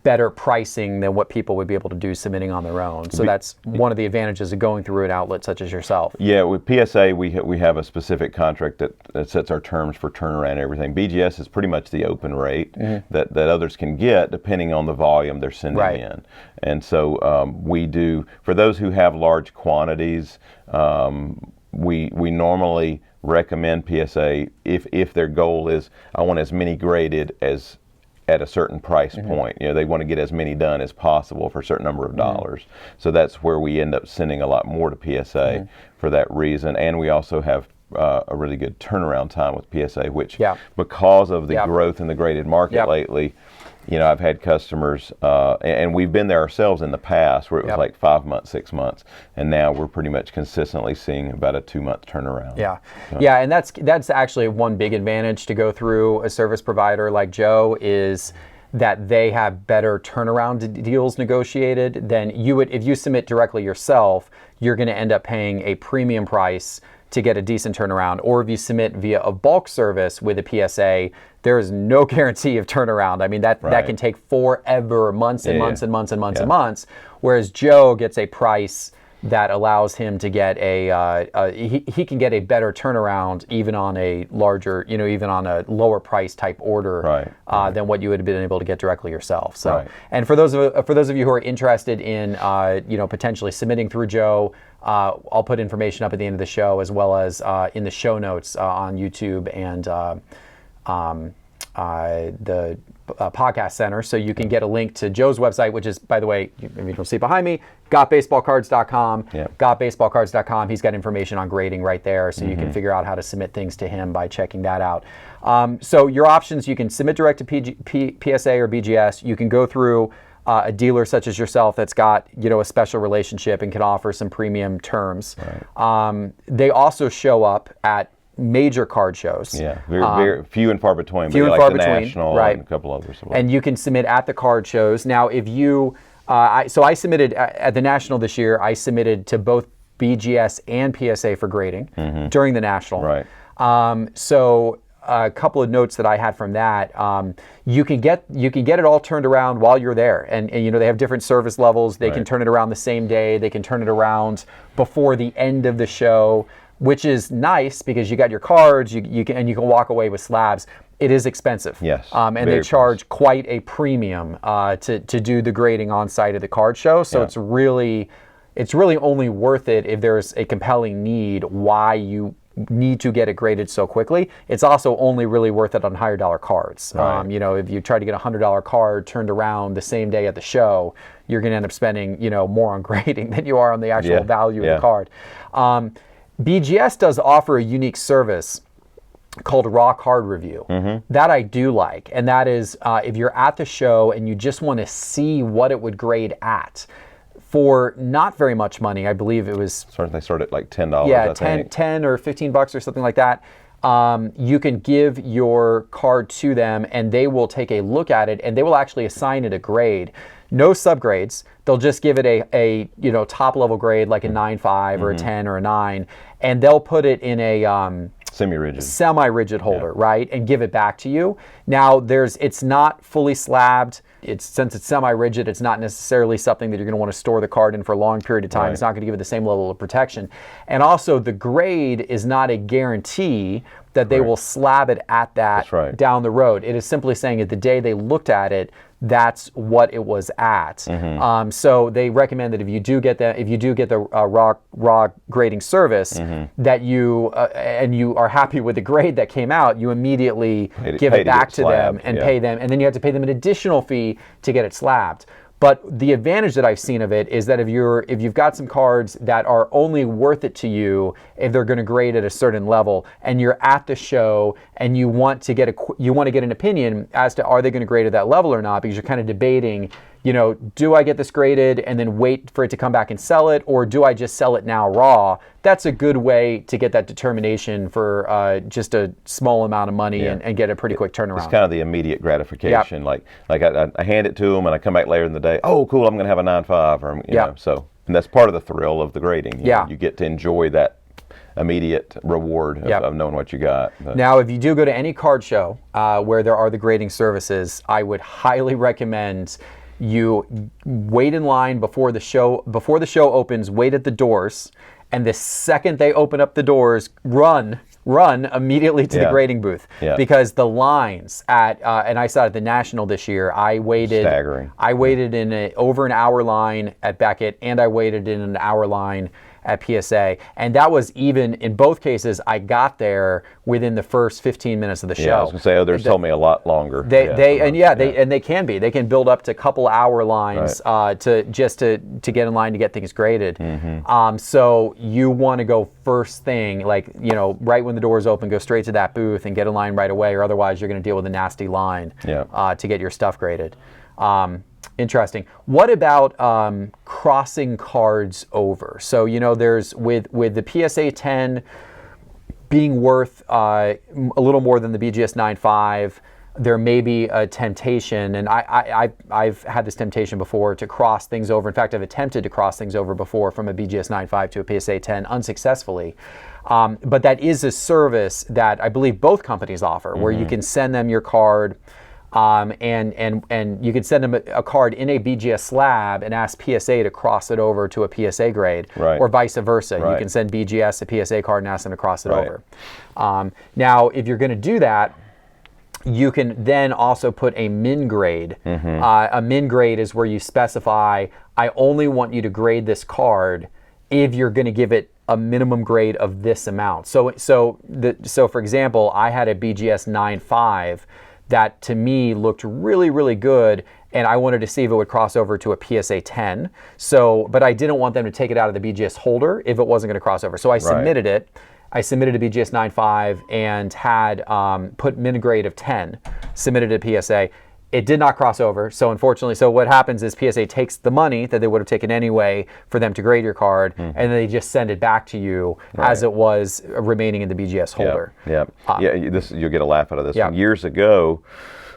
better pricing than what people would be able to do submitting on their own. So that's one of the advantages of going through an outlet such as yourself. Yeah, with PSA, we have a specific contract that sets our terms for turnaround and everything. BGS is pretty much the open rate that others can get depending on the volume they're sending in. And so we do, for those who have large quantities, we normally recommend PSA if their goal is, I want as many graded as at a certain price point. They want to get as many done as possible for a certain number of dollars. So that's where we end up sending a lot more to PSA for that reason. And we also have a really good turnaround time with PSA, which because of the growth in the graded market lately, I've had customers, and we've been there ourselves in the past, where it was like 5 months, 6 months, and now we're pretty much consistently seeing about a 2-month turnaround. Yeah, and that's actually one big advantage to go through a service provider like Joe, is that they have better turnaround deals negotiated than you would if you submit directly yourself. You're going to end up paying a premium price to get a decent turnaround, or if you submit via a bulk service with a PSA, there is no guarantee of turnaround. I mean, that can take forever, months and months and months and months and months, whereas Joe gets a price that allows him to get he can get a better turnaround even on a larger, even on a lower price type order than what you would have been able to get directly yourself. So, and for those of you who are interested in potentially submitting through Joe, I'll put information up at the end of the show, as well as in the show notes on YouTube and the podcast center, so you can get a link to Joe's website, which is, by the way, you don't see behind me, gotbaseballcards.com. Gotbaseballcards.com. He's got information on grading right there, so you can figure out how to submit things to him by checking that out. So your options: you can submit direct to PSA or BGS. You can go through a dealer such as yourself that's got a special relationship and can offer some premium terms. They also show up at major card shows. Yeah, very few and far between. Few and far between, National and a couple others. And you can submit at the card shows. Now, if you, I submitted at the National this year. I submitted to both BGS and PSA for grading during the National. So a couple of notes that I had from that: you can get it all turned around while you're there, and they have different service levels. They can turn it around the same day. They can turn it around before the end of the show, which is nice because you got your cards, you can walk away with slabs. it is expensive. Yes, and they charge quite a premium to do the grading on site at the card show. So it's really only worth it if there's a compelling need why you need to get it graded so quickly. It's also only really worth it on higher dollar cards. Right. You know, if you try to get a $100 card turned around the same day at the show, you're going to end up spending, you know, more on grading than you are on the actual value of the card. BGS does offer a unique service called raw card review. That I do like, and that is if you're at the show and you just want to see what it would grade at for not very much money. I believe it was They started at like $10. yeah, I think. 10 or $15 or something like that. You can give your card to them and they will take a look at it and they will actually assign it a grade. No subgrades. They'll just give it a you know, top level grade like a 9.5 or a 10 or a 9, and they'll put it in a semi-rigid holder, right, and give it back to you. Now it's not fully slabbed. Since it's semi-rigid, it's not necessarily something that you're going to want to store the card in for a long period of time. Right. It's not going to give it the same level of protection. And also the grade is not a guarantee that they will slab it at that down the road. It is simply saying that the day they looked at it, that's what it was at. So they recommend that if you do get the raw grading service, that you and you are happy with the grade that came out, you immediately give it back to them and pay them, and then you have to pay them an additional fee to get it slabbed. But the advantage that I've seen of it is that if you've got some cards that are only worth it to you if they're going to grade at a certain level, and you're at the show and you want to get an opinion as to are they going to grade at that level or not, because you're kind of debating, you know, do I get this graded and then wait for it to come back and sell it, or do I just sell it now raw? That's a good way to get that determination for just a small amount of money and get a pretty quick turnaround. It's kind of the immediate gratification. Like I hand it to them and I come back later in the day, oh, cool, I'm going to have a 9.5, or you know, so, and that's part of the thrill of the grading. You get to enjoy that immediate reward of knowing what you got. But. Now, if you do go to any card show where there are the grading services, I would highly recommend you wait in line before the show opens, wait at the doors, and the second they open up the doors, run immediately to the grading booth, because the lines at and I saw it at the National this year. I waited staggering. I waited in over an hour line at Beckett, and I waited in an hour line at PSA, and that was even in both cases. I got there within the first 15 minutes of the show. Yeah, I was gonna say others told me a lot longer. They can build up to a couple hour lines to get in line to get things graded. So you want to go first thing, like, you know, right when the doors open, go straight to that booth and get in line right away, or otherwise you're going to deal with a nasty line to get your stuff graded. Interesting. What about crossing cards over? So, you know, there's with the PSA 10 being worth a little more than the BGS 9.5, there may be a temptation, and I've had this temptation before to cross things over. In fact, I've attempted to cross things over before from a BGS 9.5 to a PSA 10 unsuccessfully. But that is a service that I believe both companies offer, where you can send them your card. And you can send them a card in a BGS slab and ask PSA to cross it over to a PSA grade, or vice versa. You can send BGS a PSA card and ask them to cross it over. Now, if you're going to do that, you can then also put a min grade. A min grade is where you specify, I only want you to grade this card if you're going to give it a minimum grade of this amount. So for example, I had a BGS 9.5 that to me looked really, really good, and I wanted to see if it would cross over to a PSA 10. But I didn't want them to take it out of the BGS holder if it wasn't going to cross over. So I submitted it. I submitted a BGS 9.5 and had put min grade of 10, submitted it to PSA. It did not cross over, so unfortunately, so what happens is PSA takes the money that they would have taken anyway for them to grade your card, and they just send it back to you as it was remaining in the BGS holder. You'll get a laugh out of this one. Years ago,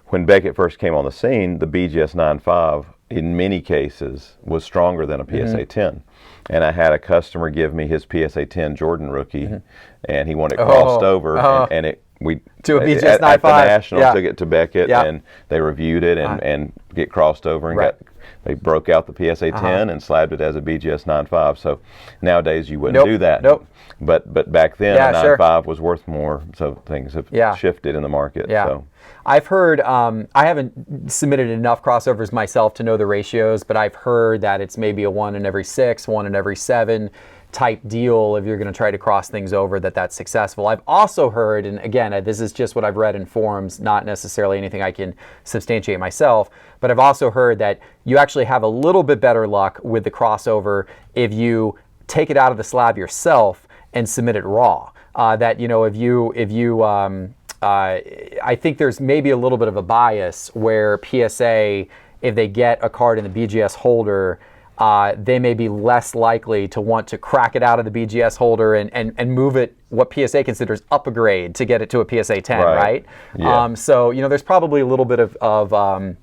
when Beckett first came on the scene, the BGS 9.5 in many cases was stronger than a PSA 10. And I had a customer give me his PSA 10 Jordan rookie, and he wanted it crossed over, and it to a BGS 9.5. At the National, took it to Beckett, and they reviewed it and get crossed over and they broke out the PSA 10 and slabbed it as a BGS 9.5. So nowadays you wouldn't do that. Nope. But back then a 9.5 was worth more. So things have shifted in the market. Yeah. So. I've heard, I haven't submitted enough crossovers myself to know the ratios, but I've heard that it's maybe a 1 in every 6, 1 in every 7 type deal if you're going to try to cross things over, that's successful. I've also heard, and again, this is just what I've read in forums, not necessarily anything I can substantiate myself, but I've also heard that you actually have a little bit better luck with the crossover if you take it out of the slab yourself and submit it raw. That, you know, if you I think there's maybe a little bit of a bias where PSA, if they get a card in the BGS holder, they may be less likely to want to crack it out of the BGS holder and move it, what PSA considers up a grade, to get it to a PSA 10, right? Yeah. So, you know, there's probably a little bit of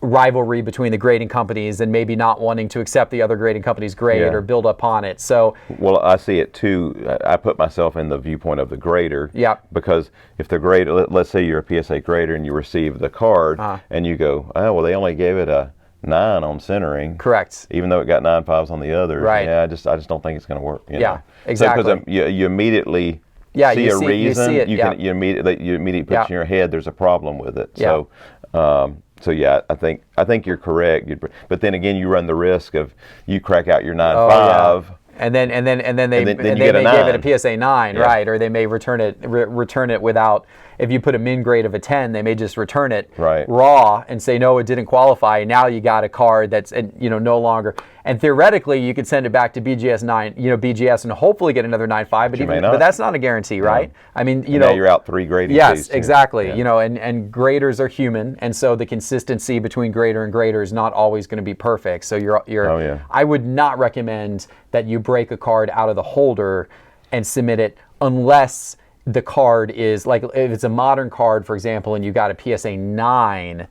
rivalry between the grading companies and maybe not wanting to accept the other grading company's grade or build upon it. So, well, I see it too. I put myself in the viewpoint of the grader. Yeah. Because if the grader, let's say you're a PSA grader and you receive the card and you go, oh, well, they only gave it a 9 on centering. Correct. Even though it got 9.5s on the others. Right. Yeah, I just don't think it's going to work. You know? Exactly. Because you immediately see a reason. You see it, you immediately put in your head there's a problem with it. Yeah. So yeah, I think you're correct. But then again, you run the risk of you crack out your 9.5. And then they may give it a PSA 9, right? Or they may return it without. If you put a min grade of a 10, they may just return it raw and say no, it didn't qualify. Now you got a card that's no longer. And theoretically, you could send it back to BGS 9, BGS, and hopefully get another 9.5. But that's not a guarantee, right? I mean, now you're out 3 grading. Yes, exactly. Yeah. And graders are human, and so the consistency between grader and grader is not always going to be perfect. So I would not recommend that you break a card out of the holder and submit it unless the card is, like, if it's a modern card, for example, and you got a PSA 9,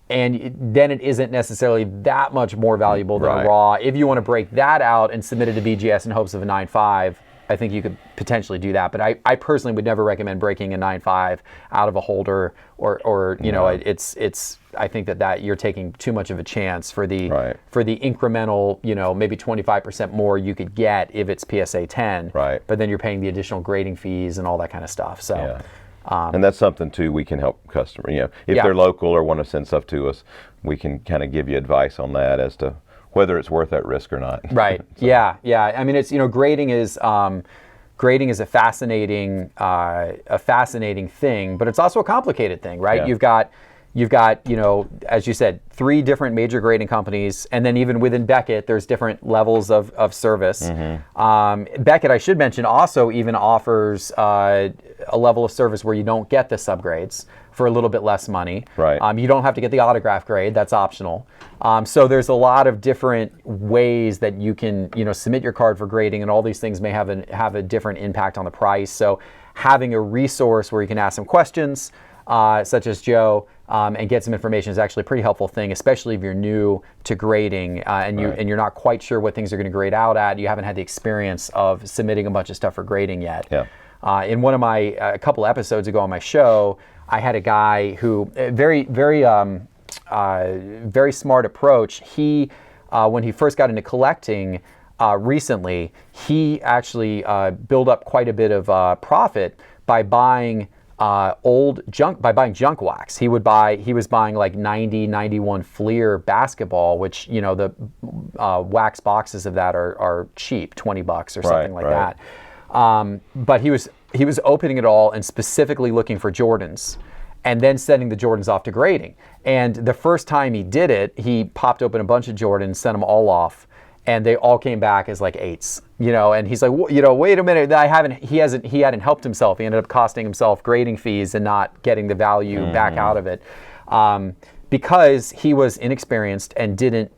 and then it isn't necessarily that much more valuable than a raw. If you want to break that out and submit it to BGS in hopes of a 9.5, I think you could potentially do that. But I personally would never recommend breaking a 9.5 out of a holder, or it's I think that you're taking too much of a chance for the incremental, maybe 25% more you could get if it's PSA 10. Right. But then you're paying the additional grading fees and all that kind of stuff. So. Yeah. And that's something too we can help customers. If they're local or want to send stuff to us, we can kind of give you advice on that as to whether it's worth that risk or not. Right. So. Yeah. I mean, it's grading is a fascinating thing, but it's also a complicated thing, right? Yeah. You've got, as you said, 3 different major grading companies, and then even within Beckett, there's different levels of service. Mm-hmm. Beckett, I should mention, also even offers a level of service where you don't get the subgrades for a little bit less money. Right. You don't have to get the autograph grade; that's optional. So there's a lot of different ways that you can, submit your card for grading, and all these things may have a different impact on the price. So having a resource where you can ask some questions, such as Joe, and get some information is actually a pretty helpful thing, especially if you're new to grading and you're not quite sure what things are going to grade out at. You haven't had the experience of submitting a bunch of stuff for grading yet. Yeah. In one of my a couple episodes ago on my show, I had a guy who very smart approach. He when he first got into collecting recently, he actually built up quite a bit of profit by buying junk wax. He was buying like 91 Fleer basketball, which the wax boxes of that are cheap, $20 or something like that. But he was opening it all and specifically looking for Jordans, and then sending the Jordans off to grading. And the first time he did it, he popped open a bunch of Jordans, sent them all off, and they all came back as like 8s, and he's like, wait a minute, he hadn't helped himself. He ended up costing himself grading fees and not getting the value back out of it, because he was inexperienced and didn't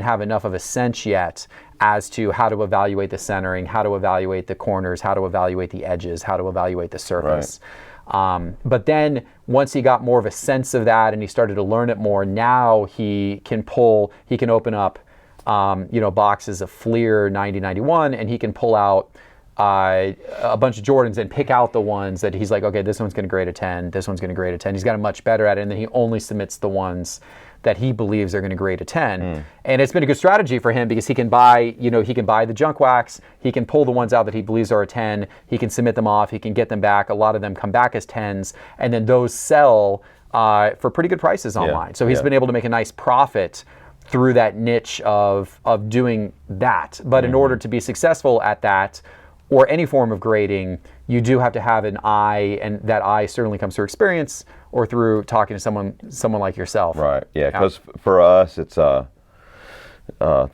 have enough of a sense yet as to how to evaluate the centering, how to evaluate the corners, how to evaluate the edges, how to evaluate the surface. But then once he got more of a sense of that and he started to learn it more, now he can open up boxes of Fleer 9091, and he can pull out a bunch of Jordans and pick out the ones that he's like, okay, this one's going to grade a 10, this one's going to grade a 10. He's gotten much better at it, and then he only submits the ones that he believes are going to grade a 10. And it's been a good strategy for him because he can buy, he can buy the junk wax, he can pull the ones out that he believes are a 10, he can submit them off, he can get them back. A lot of them come back as 10s, and then those sell for pretty good prices online. So he's been able to make a nice profit through that niche of doing that. But in order to be successful at that, or any form of grading, you do have to have an eye, and that eye certainly comes through experience or through talking to someone like yourself. Right. Yeah. Because for us, it's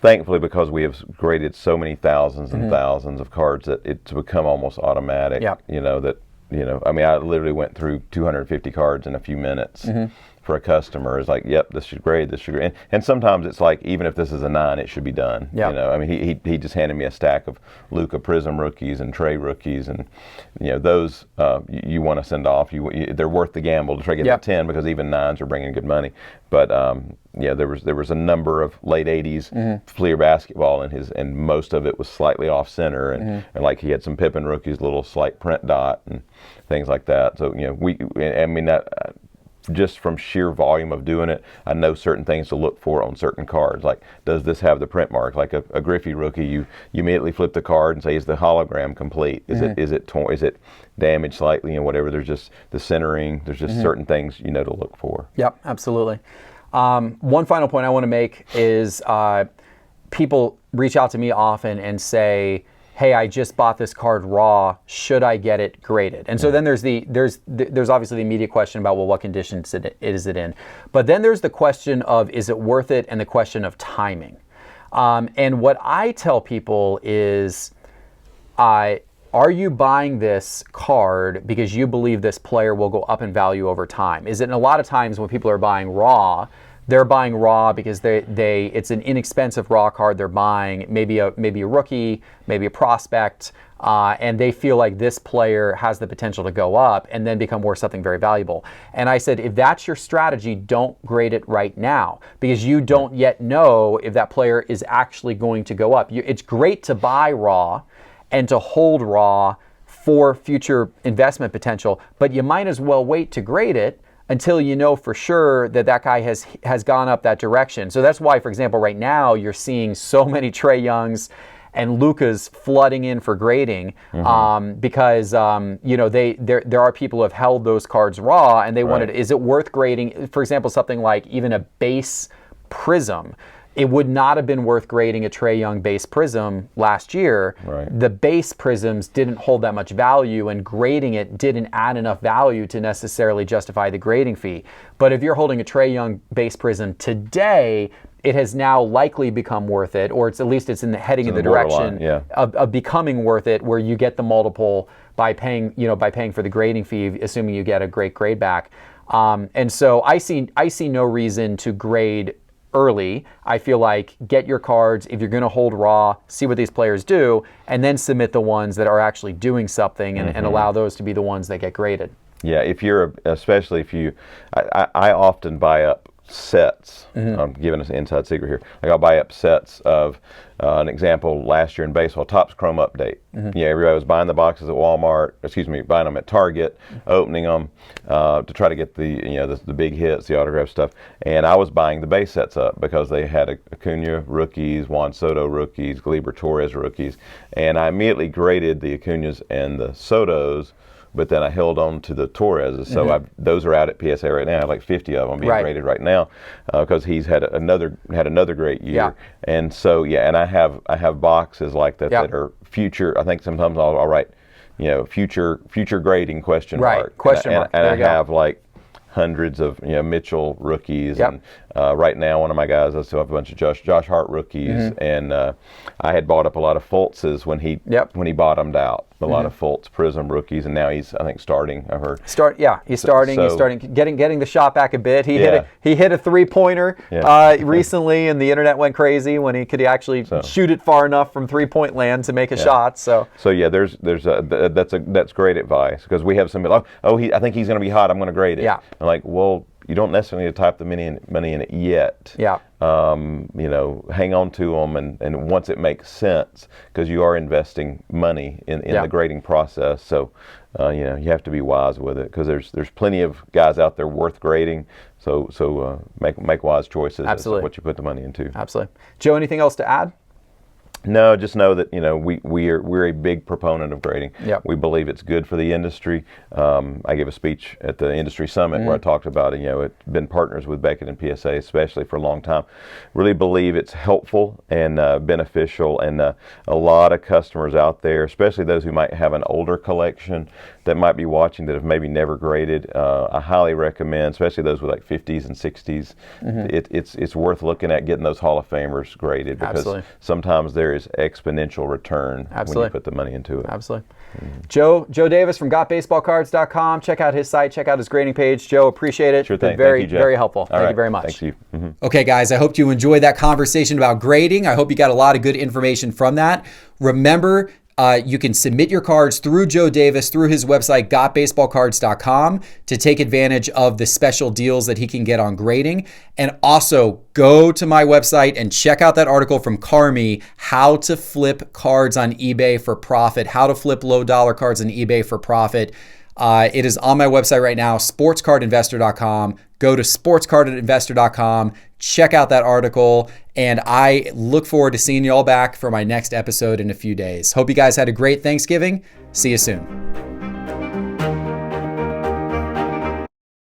thankfully, because we have graded so many thousands and thousands of cards, that it's become almost automatic. Yep. I mean, I literally went through 250 cards in a few minutes. For a customer, is like, yep, this should grade, this should grade. And sometimes it's like, even if this is a 9, it should be done. Yep. I mean, he just handed me a stack of Luca Prism rookies and Trey rookies, and those you want to send off. They're worth the gamble to try to get the 10, because even 9s are bringing good money. But there was a number of late 80s Fleer basketball in his, and most of it was slightly off center, and like he had some Pippen rookies, little slight print dot and things like that. So just from sheer volume of doing it, I know certain things to look for on certain cards. Like, does this have the print mark? Like a Griffey rookie, you immediately flip the card and say, is the hologram complete? Is it torn? Is it damaged slightly? Whatever. There's just the centering. There's just certain things to look for. Yep, absolutely. One final point I want to make is people reach out to me often and say, hey, I just bought this card raw, should I get it graded? And so then there's obviously the immediate question about, well, what condition is it in? But then there's the question of, is it worth it, and the question of timing. And what I tell people is, are you buying this card because you believe this player will go up in value over time? Is it, and a lot of times when people are buying raw, they're buying raw because it's an inexpensive raw card they're buying, maybe a rookie, maybe a prospect, and they feel like this player has the potential to go up and then become worth something very valuable. And I said, if that's your strategy, don't grade it right now, because you don't yet know if that player is actually going to go up. It's great to buy raw and to hold raw for future investment potential, but you might as well wait to grade it until you know for sure that guy has gone up that direction. So that's why, for example, right now you're seeing so many Trae Youngs and Lukas flooding in for grading, because there are people who have held those cards raw, and they wanted, is it worth grading? For example, something like even a base Prism. It would not have been worth grading a Trae Young base Prism last year. Right. The base Prisms didn't hold that much value, and grading it didn't add enough value to necessarily justify the grading fee. But if you're holding a Trae Young base Prism today, it has now likely become worth it, or it's in the heading in the direction of becoming worth it, where you get the multiple by paying for the grading fee, assuming you get a great grade back. And so I see no reason to grade early. I feel like get your cards, if you're going to hold raw, see what these players do, and then submit the ones that are actually doing something, and allow those to be the ones that get graded. Yeah, especially if you, I often buy up sets. I'm giving us an inside secret here. Like, I'll buy up sets of, an example, last year in baseball, Topps Chrome Update. Everybody was buying the boxes at Walmart, buying them at Target, opening them to try to get the big hits, the autograph stuff. And I was buying the base sets up because they had Acuna rookies, Juan Soto rookies, Gleyber Torres rookies. And I immediately graded the Acunas and the Sotos, but then I held on to the Torreses. So those are out at PSA right now. I have like 50 of them being graded right now, because he's had another great year. Yeah. And so and I have boxes like that that are future. I think sometimes I'll write, future grading question mark. Question mark. And I have like hundreds of Mitchell rookies, and right now one of my guys, I still have a bunch of Josh Hart rookies, and I had bought up a lot of Fultzes when he bottomed out. A lot of Fultz Prism rookies, and now he's, I think, starting. I've heard. He's starting. He's starting getting the shot back a bit. He hit a 3-pointer recently, and the internet went crazy when he could actually shoot it far enough from 3-point land to make a shot. So that's great advice, because we have some. I think he's going to be hot. I'm going to grade it. Yeah. I'm like, well, You don't necessarily need to type the money in it yet. Yeah. Hang on to them, and once it makes sense, because you are investing money in the grading process. So, you have to be wise with it, because there's plenty of guys out there worth grading. So make wise choices. Absolutely. As to what you put the money into. Absolutely. Joe, anything else to add? No, just know that we're a big proponent of grading. Yep. We believe it's good for the industry. I gave a speech at the industry summit where I talked about it. It's been partners with Beckett and PSA especially for a long time. Really believe it's helpful and beneficial, and a lot of customers out there, especially those who might have an older collection that might be watching that have maybe never graded. I highly recommend, especially those with like 50s and 60s. It's worth looking at getting those Hall of Famers graded, because Absolutely. sometimes there is exponential return Absolutely. when you put the money into it. Absolutely. Joe Davis from GotBaseballCards.com. Check out his site. Check out his grading page. Joe, appreciate it. Sure thing. Very, Thank you, Jeff. very helpful. All Thank right. you very much. Thanks you. Okay, guys, I hope you enjoyed that conversation about grading. I hope you got a lot of good information from that. Remember, you can submit your cards through Joe Davis, through his website, GotBaseballCards.com, to take advantage of the special deals that he can get on grading. And also, go to my website and check out that article from Carmi, How to Flip Cards on eBay for Profit, How to Flip Low Dollar Cards on eBay for Profit. It is on my website right now, sportscardinvestor.com. Go to sportscardinvestor.com, check out that article, and I look forward to seeing you all back for my next episode in a few days. Hope you guys had a great Thanksgiving. See you soon.